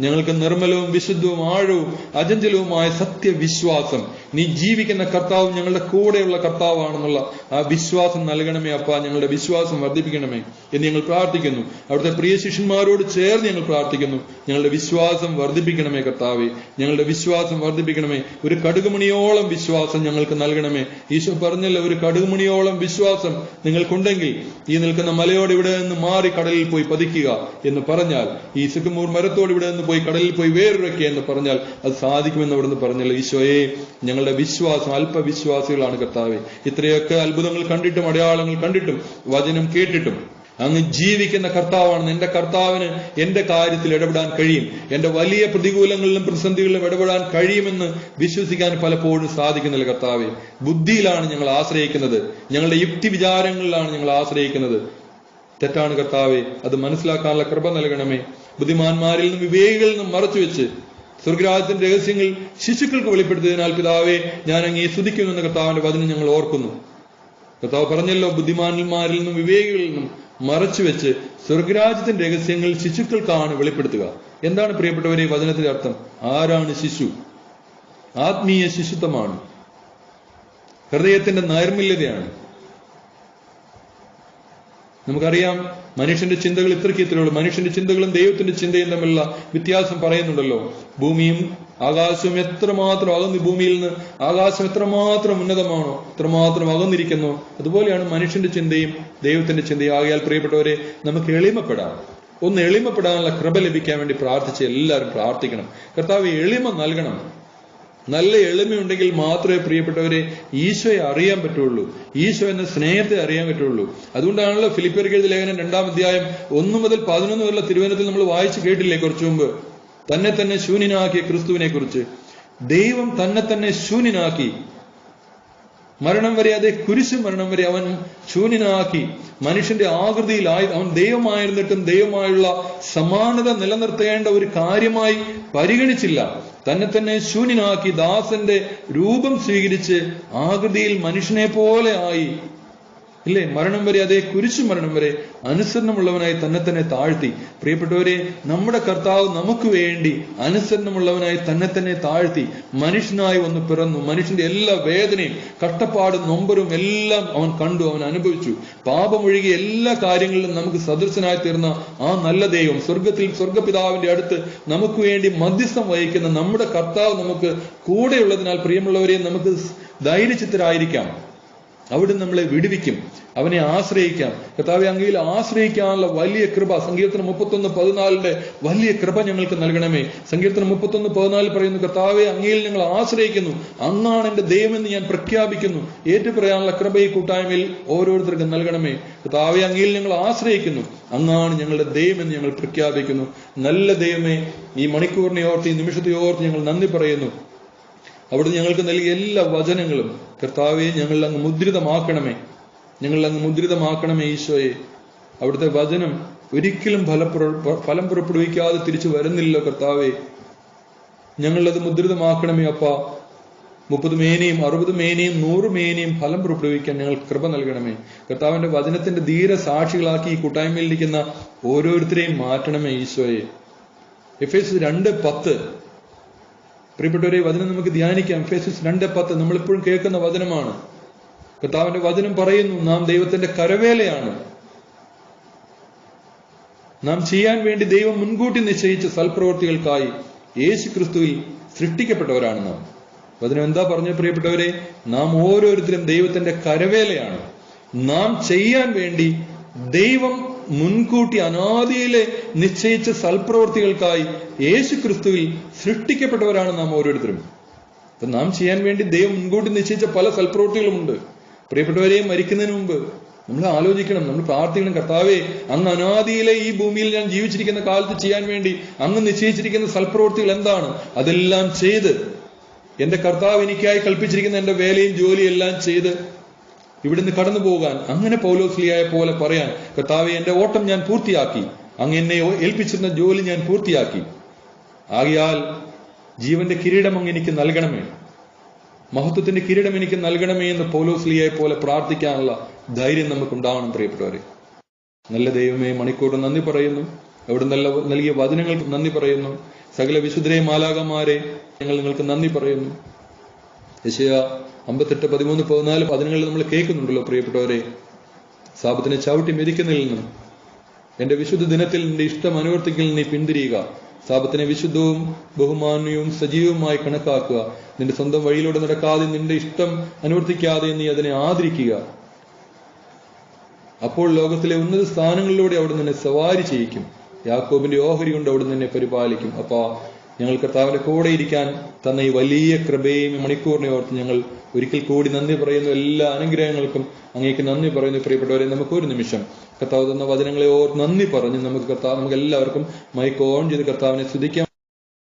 ഞങ്ങൾക്ക് നിർമ്മലവും വിശുദ്ധവും ആഴവും അചഞ്ചലവുമായ സത്യവിശ്വാസം, നീ ജീവിക്കുന്ന കർത്താവ് ഞങ്ങളുടെ കൂടെയുള്ള കർത്താവാണെന്നുള്ള ആ വിശ്വാസം നൽകണമേ അപ്പ. ഞങ്ങളുടെ വിശ്വാസം വർദ്ധിപ്പിക്കണമേ എന്ന് ഞങ്ങൾ പ്രാർത്ഥിക്കുന്നു. അവിടുത്തെ പ്രിയ ശിഷ്യന്മാരോട് ചേർന്ന് ഞങ്ങൾ പ്രാർത്ഥിക്കുന്നു, ഞങ്ങളുടെ വിശ്വാസം വർദ്ധിപ്പിക്കണമേ കർത്താവേ, ഞങ്ങളുടെ വിശ്വാസം വർദ്ധിപ്പിക്കണമേ. ഒരു കടുകുമണിയോളം വിശ്വാസം ഞങ്ങൾക്ക് നൽകണമേ. ഈശോ പറഞ്ഞല്ലോ, ഒരു കടുകുമണിയോളം വിശ്വാസം നിങ്ങൾക്കുണ്ടെങ്കിൽ ഈ നിൽക്കുന്ന മലയോട് ഇവിടെ നിന്ന് മാറി കടലിൽ പോയി പതിക്കുക എന്ന് പറഞ്ഞാൽ, ഈ സിക്കമൂർ മരത്തോട് ഇവിടെ നിന്ന് പോയി കടലിൽ പോയി വേറൊരുക്കുക എന്ന് പറഞ്ഞാൽ അത് സാധിക്കുമെന്ന് അവിടുന്ന് പറഞ്ഞല്ലോ. ഈശോയെ, ഞങ്ങളുടെ വിശ്വാസം അല്പവിശ്വാസികളാണ് കർത്താവേ. ഇത്രയൊക്കെ അത്ഭുതങ്ങൾ കണ്ടിട്ടും അടയാളങ്ങൾ കണ്ടിട്ടും വചനം കേട്ടിട്ടും അങ്ങ് ജീവിക്കുന്ന കർത്താവാണ്. എന്റെ കർത്താവിന് എന്റെ കാര്യത്തിൽ ഇടപെടാൻ കഴിയും, എന്റെ വലിയ പ്രതികൂലങ്ങളിലും പ്രതിസന്ധികളിലും ഇടപെടാൻ കഴിയുമെന്ന് വിശ്വസിക്കാൻ പലപ്പോഴും സാധിക്കുന്നില്ല കർത്താവേ. ബുദ്ധിയിലാണ് ഞങ്ങൾ ആശ്രയിക്കുന്നത്, ഞങ്ങളുടെ യുക്തി വിചാരങ്ങളിലാണ് ഞങ്ങൾ ആശ്രയിക്കുന്നത്. തെറ്റാണ് കർത്താവേ, അത് മനസ്സിലാക്കാനുള്ള കൃപ നൽകണമേ. ബുദ്ധിമാന്മാരിൽ നിന്നും വിവേകികളിൽ നിന്നും മറച്ചുവെച്ച് സ്വർഗ്ഗരാജ്യത്തിന്റെ രഹസ്യങ്ങൾ ശിശുക്കൾക്ക് വെളിപ്പെടുത്തിയതിനാൽ പിതാവേ, ഞാൻ അങ്ങേ സ്തുതിക്കുന്നു എന്ന കർത്താവിന്റെ വചനം ഞങ്ങൾ ഓർക്കുന്നു. കർത്താവ് പറഞ്ഞല്ലോ, ബുദ്ധിമാന്മാരിൽ നിന്നും വിവേകികളിൽ നിന്നും മറച്ചുവെച്ച് സ്വർഗ്ഗരാജ്യത്തിന്റെ രഹസ്യങ്ങൾ ശിശുക്കൾക്കാണ് വെളിപ്പെടുത്തുക. എന്താണ് പ്രിയപ്പെട്ടവരെ ഈ വചനത്തിന്റെ അർത്ഥം? ആരാണ് ശിശു? ആത്മീയ ശിശുത്വമാണ്, ഹൃദയത്തിന്റെ നൈർമല്യതയാണ്. നമുക്കറിയാം, മനുഷ്യന്റെ ചിന്തകൾ ഇത്രയുള്ളൂ. മനുഷ്യന്റെ ചിന്തകളും ദൈവത്തിന്റെ ചിന്തയും തമ്മിലുള്ള വ്യത്യാസം പറയുന്നുണ്ടല്ലോ. ഭൂമിയും ആകാശവും എത്രമാത്രം അകന്ന്, ഭൂമിയിൽ നിന്ന് ആകാശം എത്രമാത്രം ഉന്നതമാണോ എത്രമാത്രം അകന്നിരിക്കുന്നോ അതുപോലെയാണ് മനുഷ്യന്റെ ചിന്തയും ദൈവത്തിന്റെ ചിന്തയും. ആകയാൽ പ്രിയപ്പെട്ടവരെ, നമുക്ക് എളിമപ്പെടാം. ഒന്ന് എളിമപ്പെടാനുള്ള കൃപ ലഭിക്കാൻ വേണ്ടി പ്രാർത്ഥിച്ച് എല്ലാവരും പ്രാർത്ഥിക്കണം. കർത്താവ് എളിമ നൽകണം. നല്ല എളിമയുണ്ടെങ്കിൽ മാത്രമേ പ്രിയപ്പെട്ടവരെ ഈശോയെ അറിയാൻ പറ്റുള്ളൂ, ഈശോ എന്ന സ്നേഹത്തെ അറിയാൻ പറ്റുള്ളൂ. അതുകൊണ്ടാണല്ലോ ഫിലിപ്പിയർക്ക് എഴുതിയ ലേഖനം 2-ാം അധ്യായം 1 മുതൽ 11 വരെയുള്ള തിരുവചനത്തിൽ നമ്മൾ വായിച്ചു കേട്ടില്ലേ കുറച്ചു മുമ്പ്? തന്നെ തന്നെ ശൂന്യനാക്കിയ ക്രിസ്തുവിനെ കുറിച്ച്. ദൈവം തന്നെ തന്നെ ശൂന്യനാക്കി, മരണം വരെ, അതേ കുരിശ് മരണം വരെ അവൻ ശൂന്യനാക്കി. മനുഷ്യന്റെ ആകൃതിയിലായി അവൻ ദൈവമായിരുന്നിട്ടും ദൈവമായുള്ള സമാനത നിലനിർത്തേണ്ട ഒരു കാര്യമായി പരിഗണിച്ചില്ല. തന്നെ തന്നെ ശൂന്യനാക്കി ദാസന്റെ രൂപം സ്വീകരിച്ച് ആകൃതിയിൽ മനുഷ്യനെ പോലെ ആയി. ഇല്ലേ? മരണം വരെ, അതേ കുരിശു മരണം വരെ അനുസരണമുള്ളവനായി തന്നെ തന്നെ താഴ്ത്തി. പ്രിയപ്പെട്ടവരെ, നമ്മുടെ കർത്താവ് നമുക്ക് വേണ്ടി അനുസരണമുള്ളവനായി തന്നെ തന്നെ താഴ്ത്തി മനുഷ്യനായി വന്ന് പിറന്നു. മനുഷ്യന്റെ എല്ലാ വേദനയും കഷ്ടപ്പാടും നൊമ്പരും എല്ലാം അവൻ കണ്ടു, അവൻ അനുഭവിച്ചു. പാപമൊഴികെ എല്ലാ കാര്യങ്ങളിലും നമുക്ക് സദൃശനായി തീർന്ന ആ നല്ല ദൈവം, സ്വർഗത്തിൽ സ്വർഗപിതാവിന്റെ അടുത്ത് നമുക്ക് വേണ്ടി മധ്യസ്ഥം വഹിക്കുന്ന നമ്മുടെ കർത്താവ് നമുക്ക് കൂടെയുള്ളതിനാൽ പ്രിയമുള്ളവരെ, നമുക്ക് ധൈര്യചിത്തരായിരിക്കാം. അവിടുന്ന് നമ്മളെ വിടുവിക്കും. അവനെ ആശ്രയിക്കാം. കർത്താവെ, അങ്ങയിൽ ആശ്രയിക്കാനുള്ള വലിയ കൃപ, സങ്കീർത്തനം 31:14 വലിയ കൃപ ഞങ്ങൾക്ക് നൽകണമേ. സങ്കീർത്തനം 31:14 പറയുന്നു, കർത്താവെ, അങ്ങയിൽ ഞങ്ങൾ ആശ്രയിക്കുന്നു, അങ്ങാണ് എന്റെ ദൈവമെന്ന് ഞാൻ പ്രഖ്യാപിക്കുന്നു. ഏറ്റുപറയാനുള്ള കൃപ ഈ കൂട്ടായ്മയിൽ ഓരോരുത്തർക്കും നൽകണമേ. കർത്താവെ, അങ്ങയിൽ ഞങ്ങൾ ആശ്രയിക്കുന്നു, അങ്ങാണ് ഞങ്ങളുടെ ദൈവമെന്ന് ഞങ്ങൾ പ്രഖ്യാപിക്കുന്നു. നല്ല ദൈവമേ, ഈ മണിക്കൂറിനെ ഓർത്ത്, ഈ നിമിഷത്തെ ഓർത്ത് ഞങ്ങൾ നന്ദി പറയുന്നു. അവിടുന്ന് ഞങ്ങൾക്ക് നൽകിയ എല്ലാ വചനങ്ങളും കർത്താവെ ഞങ്ങൾ അങ്ങ് മുദ്രിതമാക്കണമേ. ഞങ്ങൾ അങ്ങ് മുദ്രിതമാക്കണമേ ഈശോയെ. അവിടുത്തെ വചനം ഒരിക്കലും ഫലം പുറപ്പെടുവിക്കാതെ തിരിച്ചു വരുന്നില്ലല്ലോ കർത്താവെ. ഞങ്ങളത് മുദ്രിതമാക്കണമേ അപ്പ. 30 മേനിയും 60 മേനിയും 100 മേനിയും ഫലം പുറപ്പെടുവിക്കാൻ ഞങ്ങൾ കൃപ നൽകണമേ. കർത്താവിന്റെ വചനത്തിന്റെ ധീര സാക്ഷികളാക്കി ഈ കൂട്ടായ്മയിലിരിക്കുന്ന ഓരോരുത്തരെയും മാറ്റണമേ ഈശോയെ. എഫേസ്യർ 2:10 പ്രിയപ്പെട്ടവരെ, വചനം നമുക്ക് ധ്യാനിക്കാം. എഫേസ്യർ 2:10 നമ്മളിപ്പോഴും കേൾക്കുന്ന വചനമാണ്. കർത്താവിന്റെ വചനം പറയുന്നു, നാം ദൈവത്തിന്റെ കരവേലയാണ്. നാം ചെയ്യാൻ വേണ്ടി ദൈവം മുൻകൂട്ടി നിശ്ചയിച്ച സൽപ്രവൃത്തികൾക്കായി യേശു ക്രിസ്തുവിൽ സൃഷ്ടിക്കപ്പെട്ടവരാണ് നാം. വചനം എന്താ പറഞ്ഞ പ്രിയപ്പെട്ടവരെ? നാം ഓരോരുത്തരും ദൈവത്തിന്റെ കരവേലയാണ്. നാം ചെയ്യാൻ വേണ്ടി ദൈവം മുൻകൂട്ടി അനാദിയിലെ നിശ്ചയിച്ച സൽപ്രവൃത്തികൾക്കായി യേശു ക്രിസ്തുവിൽ സൃഷ്ടിക്കപ്പെട്ടവരാണ് നാം ഓരോരുത്തരും. അപ്പൊ നാം ചെയ്യാൻ വേണ്ടി ദൈവം മുൻകൂട്ടി നിശ്ചയിച്ച പല സൽപ്രവൃത്തികളുമുണ്ട്. പ്രിയപ്പെട്ടവരെയും മരിക്കുന്നതിന് മുമ്പ് നമ്മൾ ആലോചിക്കണം, നമ്മൾ പ്രാർത്ഥിക്കണം, കർത്താവെ, അങ്ങ് അനാദിയിലെ ഈ ഭൂമിയിൽ ഞാൻ ജീവിച്ചിരിക്കുന്ന കാലത്ത് ചെയ്യാൻ വേണ്ടി അങ്ങ് നിശ്ചയിച്ചിരിക്കുന്ന സൽപ്രവൃത്തികൾ എന്താണ്? അതെല്ലാം ചെയ്ത് എന്റെ കർത്താവ് എനിക്കായി കൽപ്പിച്ചിരിക്കുന്ന എന്റെ വേലയും ജോലിയും എല്ലാം ചെയ്ത് ഇവിടുന്ന് കടന്നു പോകാൻ, അങ്ങനെ പൗലോസ്ലിയായെ പോലെ പറയാൻ, കർത്താവെ, എന്റെ ഓട്ടം ഞാൻ പൂർത്തിയാക്കി, അങ്ങ് എന്നെ ഏൽപ്പിച്ചിരുന്ന ജോലി ഞാൻ പൂർത്തിയാക്കി, ആകയാൽ ജീവന്റെ കിരീടം അങ്ങ് എനിക്ക് നൽകണമേ, മഹത്വത്തിന്റെ കിരീടം എനിക്ക് നൽകണമേ എന്ന് പൗലോസ്ലിയായെ പോലെ പ്രാർത്ഥിക്കാനുള്ള ധൈര്യം നമുക്കുണ്ടാവണം. പ്രിയപ്പെട്ടവരെ, നല്ല ദൈവമേ, മണിക്കൂറിന് നന്ദി പറയുന്നു. അവിടെ നൽകിയ വചനങ്ങൾക്ക് നന്ദി പറയുന്നു. സകല വിശുദ്ധരെ മാലാകന്മാരെ ഞങ്ങൾ നിങ്ങൾക്ക് നന്ദി പറയുന്നു. യെശയ്യാ 58:13-14 വചനങ്ങളിൽ നമ്മൾ കേൾക്കുന്നുണ്ടല്ലോ പ്രിയപ്പെട്ടവരെ. സാബത്തിനെ ചവിട്ടി മെതിക്കുന്നതിൽ നിന്നും എന്റെ വിശുദ്ധ ദിനത്തിൽ നിന്റെ ഇഷ്ടം അനുവർത്തിക്കൽ നീ പിന്തിരിയുക. സാബത്തിനെ വിശുദ്ധവും ബഹുമാന്യവും സജീവവുമായി കണക്കാക്കുക. നിന്റെ സ്വന്തം വഴിയിലൂടെ നടക്കാതെ നിന്റെ ഇഷ്ടം അനുവർത്തിക്കാതെ നീ അതിനെ ആദരിക്കുക. അപ്പോൾ ലോകത്തിലെ ഉന്നത സ്ഥാനങ്ങളിലൂടെ അവിടെ നിന്നെ സവാരി ചെയ്യിക്കും. യാക്കോബിന്റെ ഓഹരി കൊണ്ട് അവിടെ നിന്നെ പരിപാലിക്കും. അപ്പാ, ഞങ്ങൾ കർത്താവിന്റെ കൂടെ ഇരിക്കാൻ തന്ന ഈ വലിയ കൃപയും മണിക്കൂറിനെ ഓർത്ത് ഞങ്ങൾ ഒരിക്കൽ കൂടി നന്ദി പറയുന്നു. എല്ലാ അനുഗ്രഹങ്ങൾക്കും അങ്ങേക്ക് നന്ദി പറയുന്നു. പ്രിയപ്പെട്ടവരെ, നമുക്കൊരു നിമിഷം കർത്താവ് തന്ന വചനങ്ങളെ ഓർത്ത് നന്ദി പറഞ്ഞ് നമുക്ക് എല്ലാവർക്കും മൈക്ക് ഓൺ ചെയ്ത് കർത്താവിനെ സ്തുതിക്കാം.